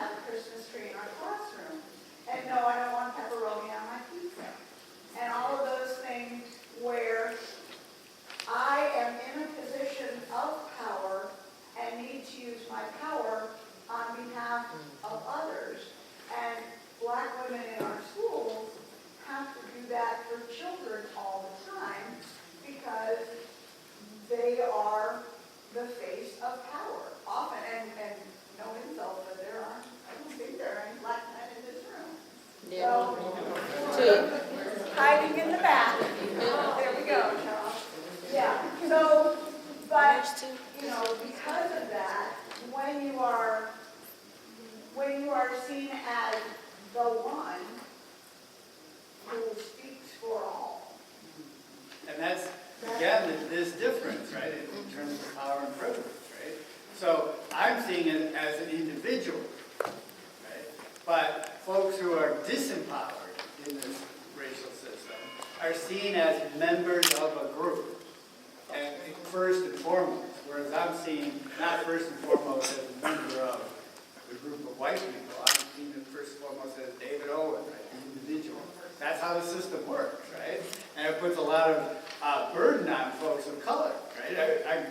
are seen as the one who speaks for all. And that's, again, this difference, right, in terms of power and privilege, right? So I'm seeing it as an individual, right? But folks who are disempowered in this racial system are seen as members of a group, and first and foremost, whereas I'm seen not first and foremost as a member of the group of white people, I'm seen first and foremost as David Owen, right, the individual. That's how the system works, right? And it puts a lot of burden on folks of color, right? A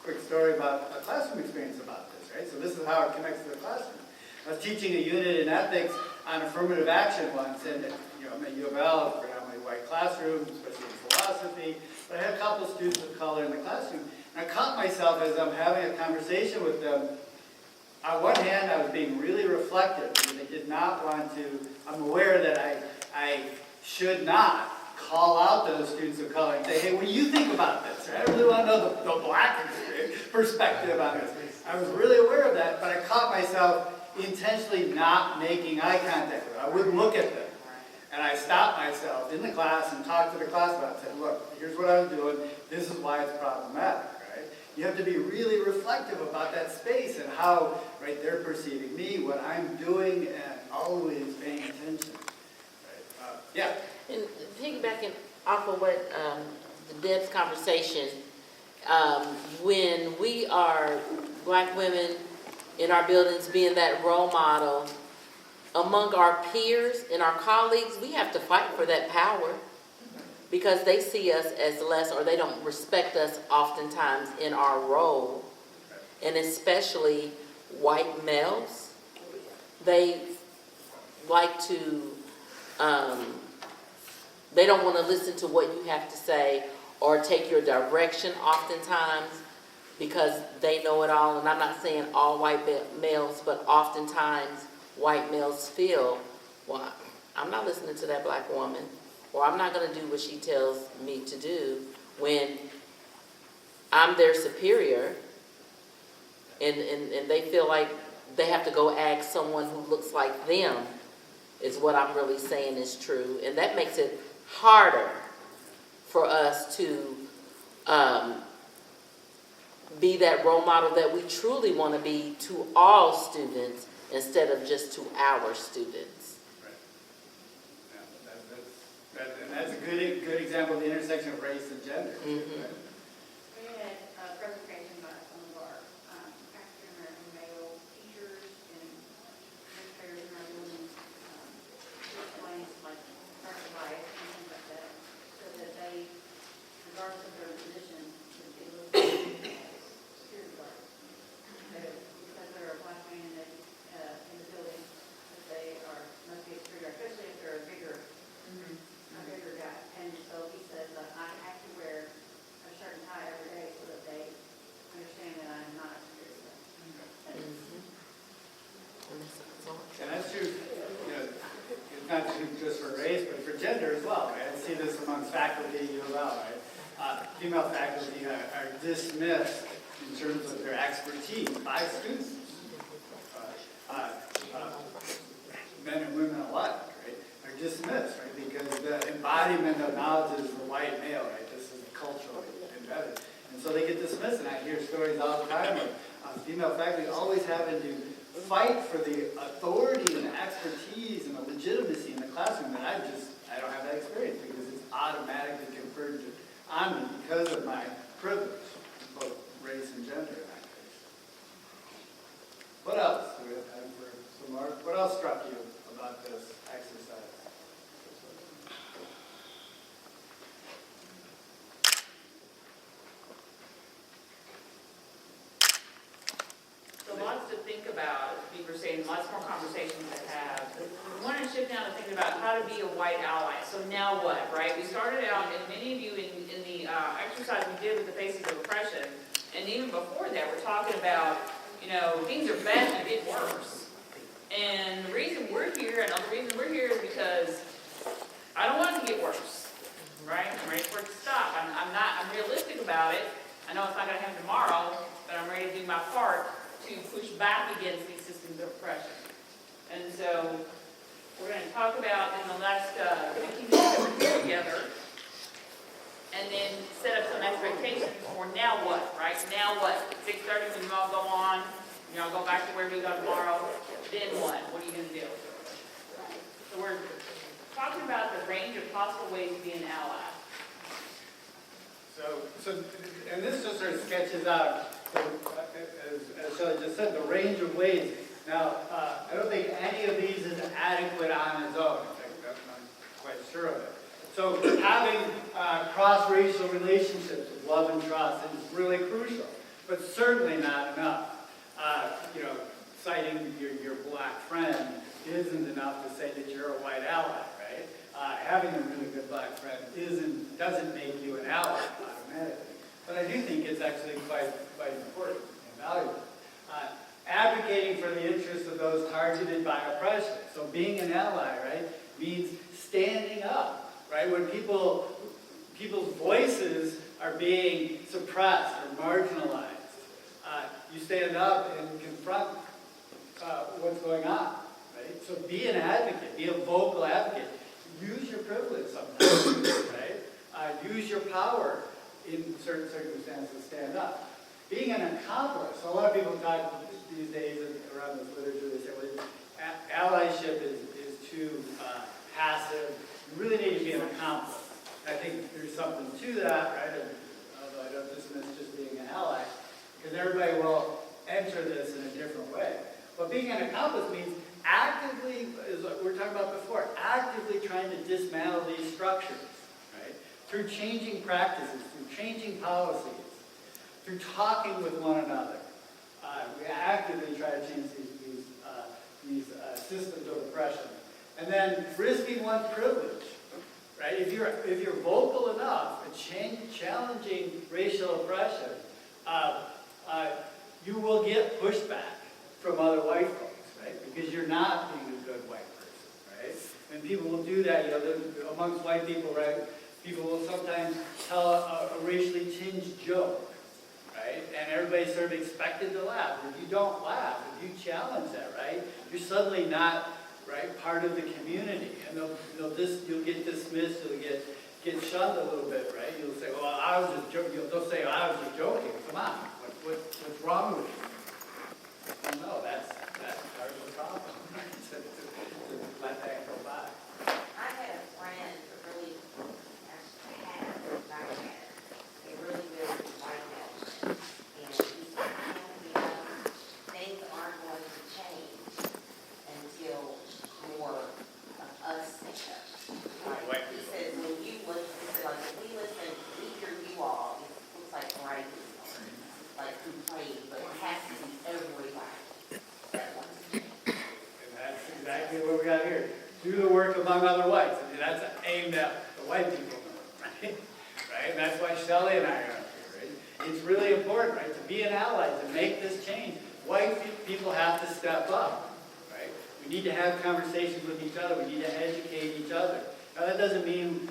quick story about a classroom experience about this, right? So this is how it connects to the classroom. I was teaching a unit in ethics on affirmative action once, and I'm at U of L, a predominantly white classroom, especially in philosophy, but I had a couple of students of color in the classroom, and I caught myself as I'm having a conversation with them. On one hand, I was being really reflective because I did not want to, I'm aware that I should not call out those students of color and say, hey, what do you think about this? Right? I really want to know the black perspective on this. I was really aware of that, but I caught myself intentionally not making eye contact with them. I wouldn't look at them. And I stopped myself in the class and talked to the class about it. I said, look, here's what I was doing. This is why it's problematic, right? You have to be really reflective about that space and how, right, they're perceiving me, what I'm doing, and always paying attention. Right? Yeah. And piggybacking off of what Deb's conversation, when we are black women in our buildings being that role model among our peers and our colleagues, we have to fight for that power because they see us as less, or they don't respect us oftentimes in our role. And especially white males, they like to, they don't want to listen to what you have to say or take your direction oftentimes because they know it all. And I'm not saying all white males, but oftentimes white males feel, well, I'm not listening to that black woman, or I'm not going to do what she tells me to do when I'm their superior, and they feel like they have to go ask someone who looks like them is what I'm really saying is true. And that makes it harder for us to be that role model that we truly want to be to all students instead of just to our students. Right. Yeah, that's a good example of the intersection of race and gender. Mm-hmm. Right? We had a presentation by some of our African American male teachers and administrators in our buildings to explain like racial bias and things like that, so that they, regardless of their position, would be looked at as security guards. Because they're a black man that in the building, that they must be a security guard, especially if they're a bigger guy. And so he says, I have to wear a shirt and tie every day so that they understand that I'm not a security guard. And that's true, it's not true just for race, but for gender as well, right? I see this amongst faculty at U of L, right? Female faculty are dismissed in terms of their expertise by students. Men and women alike, right, are dismissed, right? Because the embodiment of knowledge is the white male, right? This is culturally embedded. And so they get dismissed, and I hear stories all the time of female faculty always having to fight for the authority and the expertise and the legitimacy in the classroom, and I don't have that experience because it's automatically conferred on me because of my privilege, both race and gender in that case. What else? Do we have time for some more? What else struck you about this exercise? So lots to think about, as we were saying, lots more conversations to have. We want to shift now to thinking about how to be a white ally. So now what, right? We started out, and many of you in the exercise we did with the faces of oppression, and even before that, we're talking about, things are bad and it gets worse. And the reason we're here, and the reason we're here is because I don't want it to get worse, right? I'm ready for it to stop. I'm realistic about it. I know it's not going to happen tomorrow, but I'm ready to do my part to push back against these systems of oppression. talk about in the last 15 minutes that we're here together, and then set up some expectations for now what, right? Now what? 6:30 when you all go on, you all go back to where we go tomorrow, then what? What are you gonna do? So we're talking about the range of possible ways to be an ally. And this just sort of sketches out, as Shelly just said, the range of ways. Now, I don't think any of these is adequate on its own. In fact, I'm not quite sure of it. So having cross-racial relationships with love and trust is really crucial, but certainly not enough. Citing your black friend isn't enough to say that you're a white ally, right? Having a really good black friend doesn't make you an ally automatically. But I do think it's actually quite important and valuable. Advocating for the interests of those targeted by oppression. So being an ally, right, means standing up, right? When people's voices are being suppressed or marginalized, you stand up and confront what's going on, right? So be an advocate, be a vocal advocate. Use your privilege sometimes, right? Use your power in certain circumstances to stand up. Being an accomplice, a lot of people talk these days around this literature, they say, well, allyship is too passive. You really need to be an accomplice. I think there's something to that, right? Although I don't dismiss just being an ally, because everybody will enter this in a different way. But being an accomplice means actively, as we were talking about before, actively trying to dismantle these structures, right? Through changing practices, through changing policies, through talking with one another. We actively try to change these systems of oppression. And then risking one's privilege, right? If you're vocal enough and challenging racial oppression, you will get pushback from other white folks, right? Because you're not being a good white person, right? And people will do that, amongst white people, right? People will sometimes tell a racially tinged joke, right? And everybody's sort of expected to laugh. If you don't laugh, if you challenge that, right, you're suddenly not, right, part of the community, and you'll get dismissed, you'll get shunned a little bit, right? You'll say, well, I was just joking. They'll say, I was just joking. Come on, what's wrong with you? Well, no, that's part of the problem. to let that go by. I had a friend that really had black hair, a really good white hair, and he said, things aren't going to change until more of us speak up. Like he says, when you listen, he said, like if we listen, we hear you all, it looks like right people, like complain, but it has to be everybody that wants to change. And that's exactly what we got here. Do the work among other whites. I mean, that's aimed at the white people, right? Right? And that's why Shelly and I are up here, right? It's really important, right, to be an ally, to make this change. White people have to step up, right? We need to have conversations with each other. We need to educate each other. Now, that doesn't mean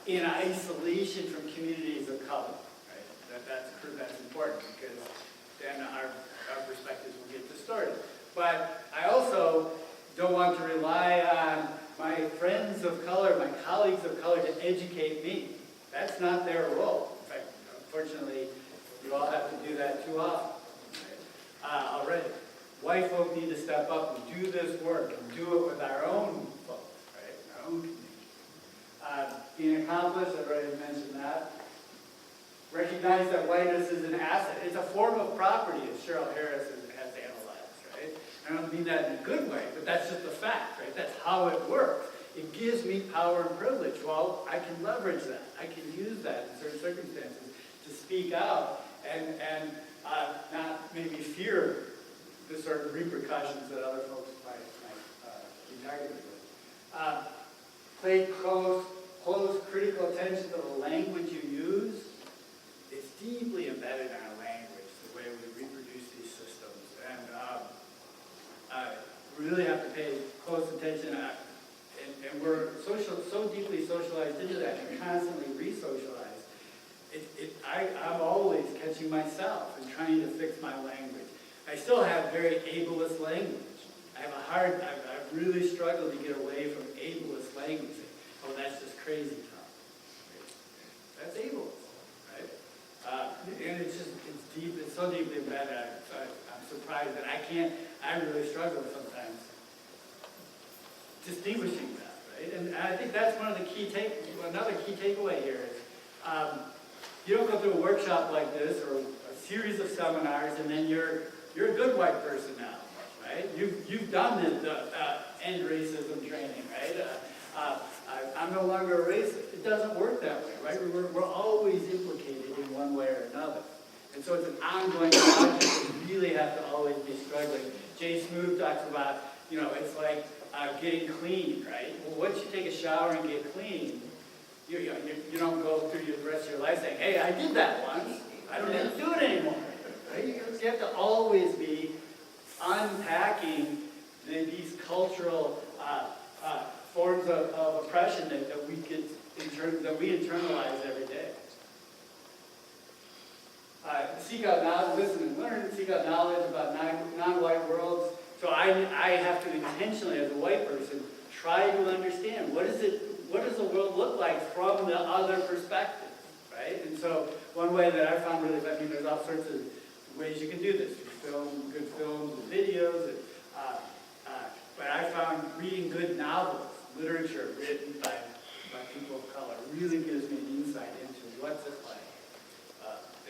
in isolation from communities of color, right? That's important, because then our perspectives will get distorted. But I also don't want to rely on my friends of color, my colleagues of color to educate me. That's not their role. In fact, unfortunately, you all have to do that too often, right? Already. White folk need to step up and do this work and do it with our own folks, right? Our own community. Being accomplished, I've already mentioned that. Recognize that whiteness is an asset. It's a form of property, as Cheryl Harris has analyzed, right? I don't mean that in a good way, but that's just a fact, right? That's how it works. It gives me power and privilege. Well, I can leverage that. I can use that in certain circumstances to speak out and not maybe fear the certain repercussions that other folks might be targeted with. Pay close critical attention to the language you use. It's deeply embedded in our language, the way we reproduce these systems. And we really have to pay close attention. And we're so deeply socialized into that and constantly re-socialized. I'm always catching myself and trying to fix my language. I still have very ableist language. I've really struggle to get away from ableist language. Oh, that's just crazy talk. That's ableist, right? And it's deep, it's so deeply embedded. I'm surprised that I really struggle sometimes distinguishing that, right? And I think that's another key takeaway here is, you don't go through a workshop like this or a series of seminars and then you're a good white person now, right? You've done the end racism training, right? I'm no longer a racist. It doesn't work that way, right? We're always implicated in one way or another. And so it's an ongoing process. You really have to always be struggling. Jay Smoove talks about, it's like getting clean, right? Well, once you take a shower and get clean, you don't go through the rest of your life saying, hey, I did that once. I don't need to do it anymore. Right? You have to always be unpacking these cultural forms of oppression that we internalize every day. Seek out knowledge, listen and learn, seek out knowledge about non-white worlds. So I have to intentionally, as a white person, try to understand what does the world look like from the other perspective, right? And so one way that I found really, there's all sorts of ways you can do this. You film good films and videos, but I found reading good novels, literature written by people of color, really gives me an insight into what's it like.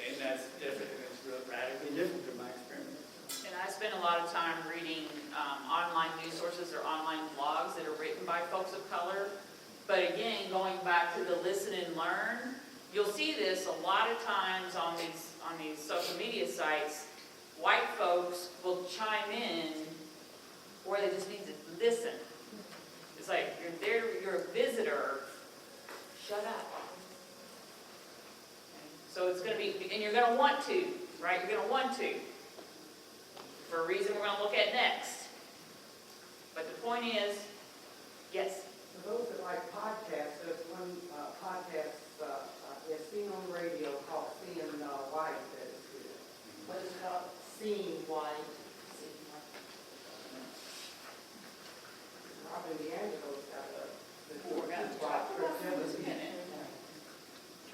And that's different, and it's radically different from my experience. And I spend a lot of time reading online news sources or online blogs that are written by folks of color. But again, going back to the listen and learn, you'll see this a lot of times on these social media sites. White folks will chime in where they just need to listen. It's like, you're there, you're a visitor, shut up. So it's going to be, and you're going to want to, right? You're going to want to, for a reason we're going to look at next. But the point is, yes. For those that like podcasts, there's one podcast that's seen on the radio called Seeing White that is good. What is it called? Seeing White. Robin DeAngelo's got We're going to talk about that in a minute.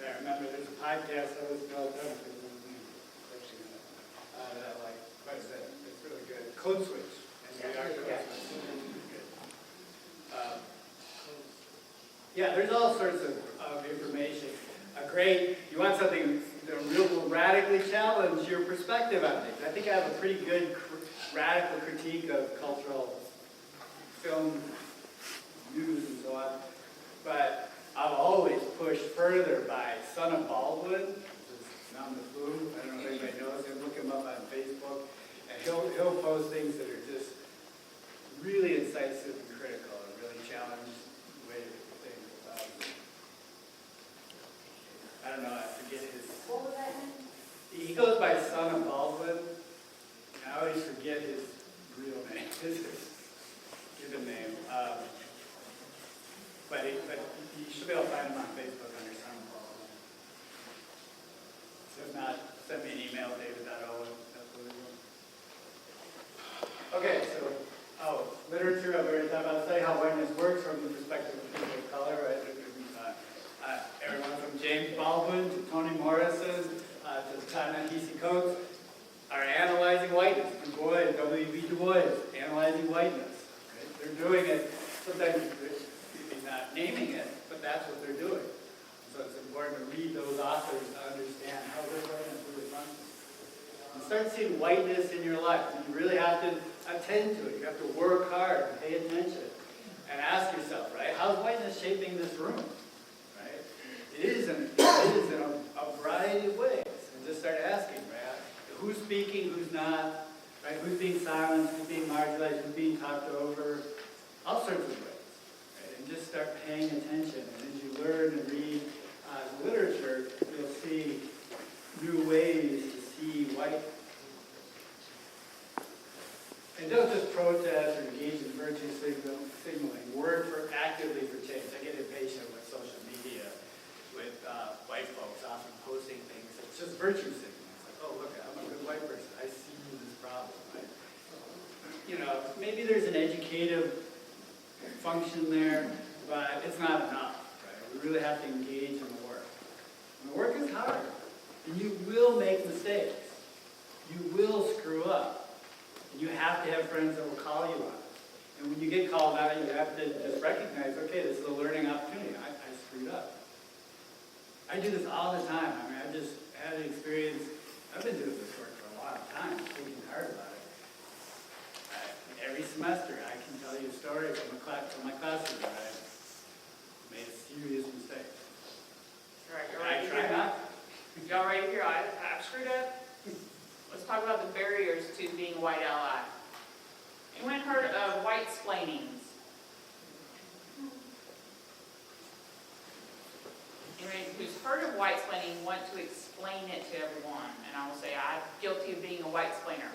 I remember there's a podcast that was built up that I like quite a bit. It's really good. Code Switch. Yeah, there's all sorts of information. You want something that will radically challenge your perspective on things. I think I have a pretty good radical critique of cultural film, news, and so on. But I've always pushed further by Son of Baldwin, which is Numb the Flu. I don't know if anybody knows him. Look him up on Facebook. And he'll post things that are just really incisive and critical and really challenge the way that people think. I don't know, I forget his... What was that name? He goes by Son of Baldwin. And I always forget his real name, his given name. But you should be able to find him on Facebook under Son of Baldwin. So if not, send me an email, david.owen. Okay, so, literature, I've already talked about. Say how whiteness works from the perspective of people of color, right? Everyone from James Baldwin to Toni Morrison to Ta-Nehisi Coates are analyzing whiteness. Du Bois, W.B. Du Bois, analyzing whiteness. Right? They're doing it, sometimes maybe not naming it, but that's what they're doing. So it's important to read those authors to understand how their whiteness really functions. And start seeing whiteness in your life. And you really have to attend to it. You have to work hard and pay attention. And ask yourself, right, how's whiteness shaping this room? Right? It is in a variety of ways. And just start asking, right? Who's speaking, who's not, right? Who's being silenced, who's being marginalized, who's being talked over, all sorts of ways. Right? And just start paying attention. And as you learn and read literature, you'll see new ways to see white. And don't just protest or engage in virtue signaling. Work actively for change. I get impatient with social media, with white folks often posting things. It's just virtue signaling. It's like, oh, look, I'm a good white person. I see this problem. Right? Maybe there's an educative function there, but it's not enough, right? We really have to engage in the work. And the work is hard, and you will make mistakes. You will screw up, and you have to have friends that will call you on it. And when you get called out, you have to just recognize, okay, this is a learning opportunity. I screwed up. I do this all the time. I mean, I've just had an experience. I've been doing this work for a long time, thinking hard about it. Every semester, I can tell you a story from my classroom that I made a serious mistake. All right, And I try not. y'all ready to hear I've screwed up? Let's talk about the barriers to being a white ally. Anyone heard of white splainings? Anyone who's heard of white splaining want to explain it to everyone? And I will say I'm guilty of being a white splainer.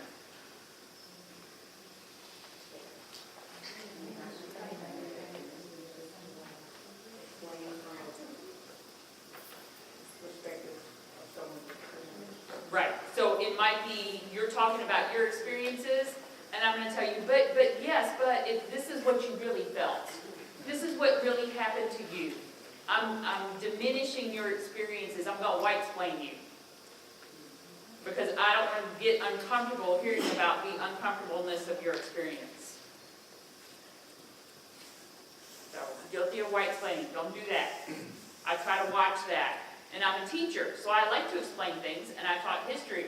Right, so it might be, you're talking about your experiences, and I'm gonna tell you, but yes, but if this is what you really felt, this is what really happened to you, I'm diminishing your experiences, I'm gonna white explain you. Because I don't want to get uncomfortable hearing about the uncomfortableness of your experience. So, guilty of white explaining, don't do that. I try to watch that. And I'm a teacher, so I like to explain things, and I taught history.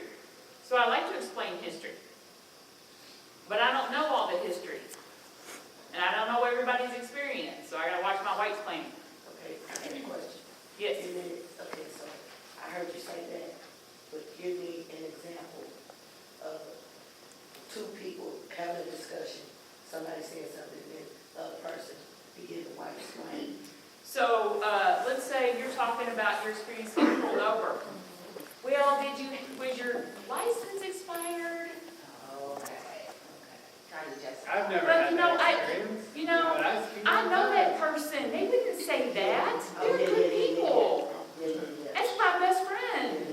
So I like to explain history. But I don't know all the history. And I don't know everybody's experience, so I gotta watch my white explaining. Okay, I have a question. Yes. Okay, so I heard you say that, but give me an example of two people having a discussion, somebody saying something, and the other person begin to white explain. So, let's say you're talking about your experience getting pulled over. Well, was your license expired? Okay. Trying to just. I've never But had that experience. But I know that person. They wouldn't say that. They're good people. Yeah. That's my best friend.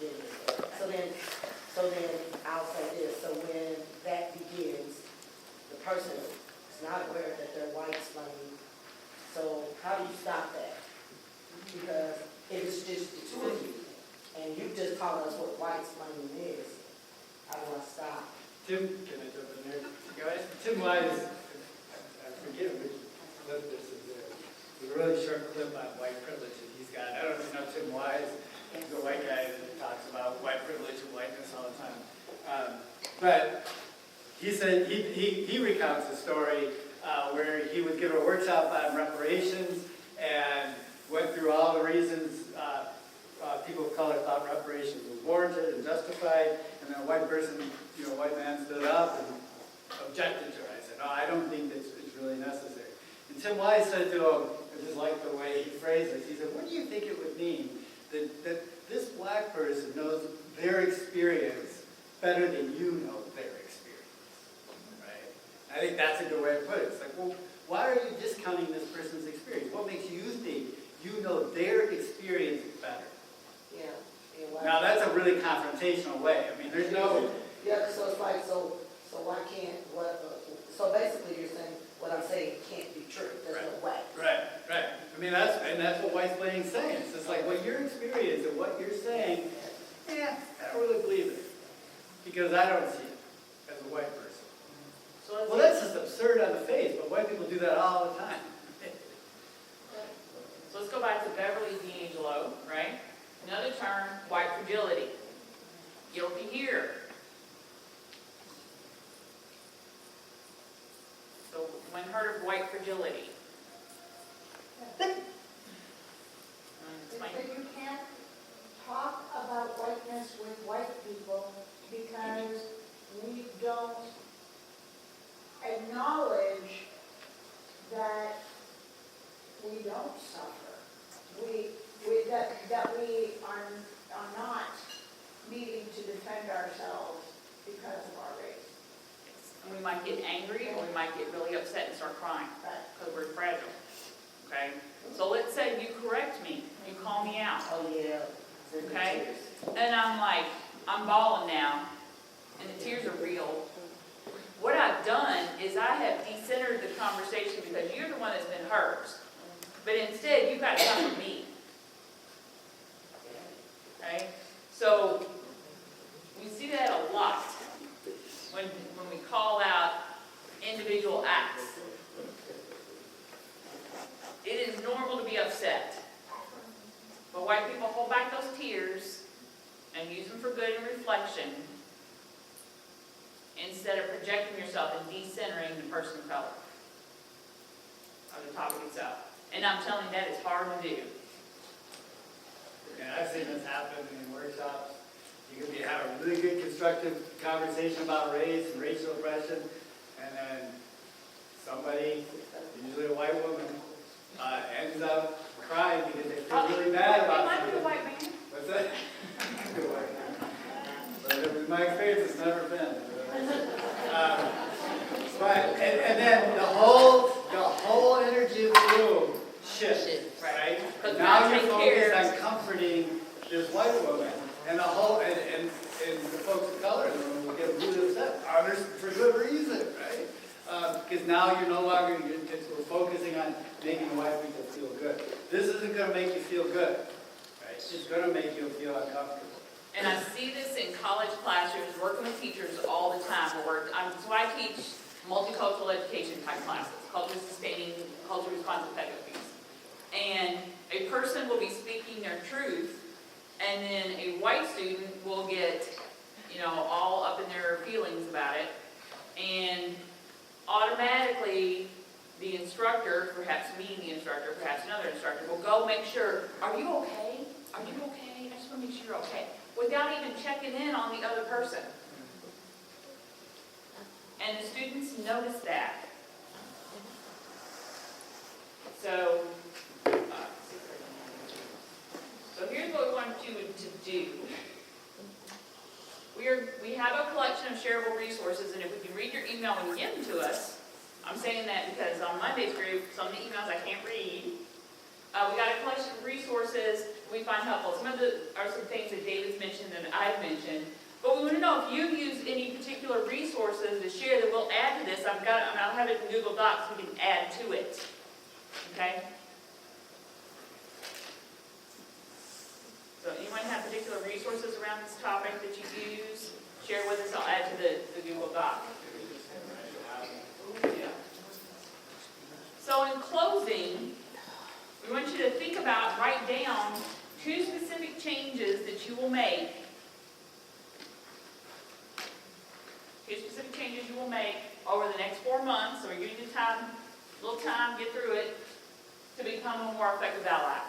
Yeah. So then I'll say this, so when that begins, the person is not aware that they're white explaining. So how do you stop that? Because if it's just the two of you, and you just taught us what white explaining is, how do I stop? Tim, can I jump in there? Guys, Tim Wise, I forget which clip this is. It's a really short clip on white privilege that he's got. I don't know if you know Tim Wise. He's a white guy that talks about white privilege and whiteness all the time. But he said he recounts a story where he would give a workshop on reparations and went through all the reasons people of color thought reparations was warranted and justified, and then a white person, a white man stood up and objected to it. I said, no, I don't think it's really necessary. And Tim Wise said to him, I just like the way he phrased this, he said, what do you think it would mean that this black person knows their experience better than you know their experience, right? I think that's a good way to put it. It's like, well, why are you discounting this person's experience? What makes you think you know their experience better? Yeah. Now, that's a really confrontational way. I mean, there's no... Yeah, so it's like, so why can't, so basically you're saying, what I'm saying can't be true. There's no way. Right. I mean, that's what white explaining's saying. It's just like what your experience and what you're saying, I don't really believe it. Because I don't see it as a white person. Well, that's just absurd on the face, but white people do that all the time. So let's go back to Beverly D'Angelo, right? Another term, white fragility. Guilty here. So when heard of white fragility? But you can't talk about whiteness with white people because we don't acknowledge that we don't suffer. That we are not needing to defend ourselves because of our race. And we might get angry or we might get really upset and start crying because we're fragile. Okay? So let's say you correct me, you call me out. Oh, yeah. Okay? And I'm like, I'm bawling now, and the tears are real. What I've done is I have decentered the conversation conversation because you're the one that's been hurt. But instead, you've got to come with me. Okay? So, we see that a lot when we call out individual acts. It is normal to be upset. But white people hold back those tears and use them for good and reflection instead of projecting yourself and decentering the person of color or the topic itself. And I'm telling you, that is hard to do. And I've seen this happen in workshops. You can have a really good constructive conversation about race and racial oppression, and then somebody, usually a white woman, ends up crying because they feel really bad about It might something. be a white man. What's that? But in my experience, it's never been. But and then the whole energy of the room shifts, right? Because Now you're take focused care. on comforting this white woman, and the whole and the folks of color in the room will get really upset for good reason, right? Because now you're no longer we're focusing on making white people feel good. This isn't going to make you feel good, right? It's going to make you feel uncomfortable. And I see this in college classrooms, working with teachers all the time. So I teach multicultural education type classes, culture sustaining, culture responsive pedagogies. And a person will be speaking their truth, and then a white student will get, all up in their feelings about it. And automatically, the instructor, perhaps me, the instructor, perhaps another instructor, will go make sure, are you okay? Are you okay? I just want to make sure you're okay. Without even checking in on the other person. And the students notice that. So here's what we want you to do. We have a collection of shareable resources, and if we can read your email when you give them to us, I'm saying that because on Monday's group, some of the emails I can't read. We got a collection of resources we find helpful. Some of the are some things that David's mentioned and I've mentioned. But we want to know if you've used any particular resources to share that we'll add to this. I'll have it in Google Docs, we can add to it. Okay? So anyone have particular resources around this topic that you use? Share with us, I'll add to the Google Doc. Yeah. So in closing, we want you to think about, write down 2 specific changes that you will make. 2 specific changes you will make over the next 4 months, so you're giving you time, a little time, get through it, to become a more effective ally.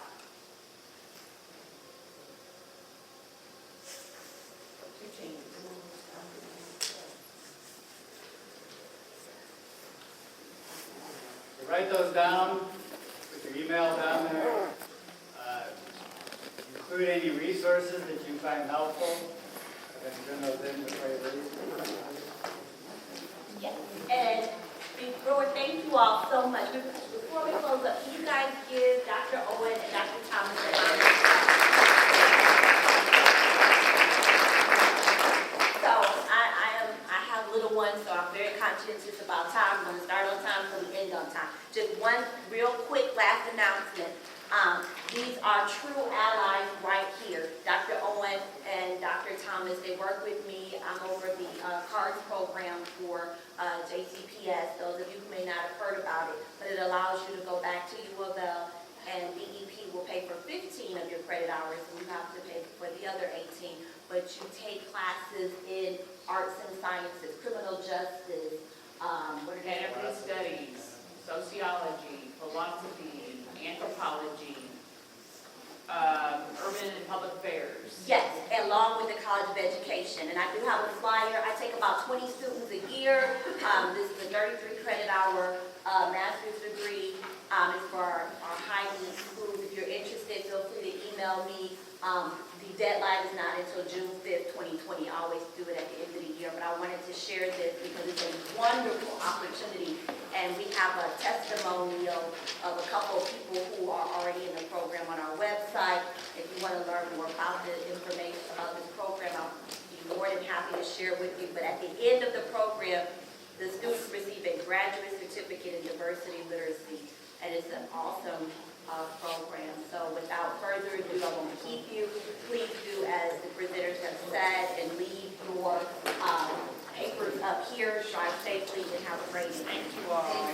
Write those down, put your email down there. Include any resources that you find helpful. And then turn those in before you leave. Yes, and before, thank you all so much. Before we close up, can you guys give Dr. Owen and Dr. Thomas a round of applause? So I have little ones, so I'm very conscientious about time. I'm going to start on time, so we end on time. Just one real quick last announcement. These are true allies right here. Dr. Owen and Dr. Thomas, they work with me. I'm over the CARDS program for JCPS. Those of you who may not have heard about it, but it allows you to go back to U of L, and DEP will pay for 15 of your credit hours, and you have to pay for the other 18. But you take classes in arts and sciences, criminal justice, Ethnic studies, sociology, philosophy, anthropology, urban and public affairs. Yes, along with the College of Education. And I do have a flyer. I take about 20 students a year. This is a 33 credit hour master's degree. It's for our high needs schools. If you're interested, feel free to email me. The deadline is not until June 5th, 2020. I always do it at the end of the year, but I wanted to share this because it's a wonderful opportunity. And we have a testimonial of a couple of people who are already in the program on our website. If you want to learn more about the information about this program, I'll be more than happy to share with you. But at the end of the program, the students receive a graduate certificate in diversity literacy, and it's an awesome program. So without further ado, I won't keep you. Please do as the presenters have said and leave your papers up here. Drive safely and have a great day. Thank you all.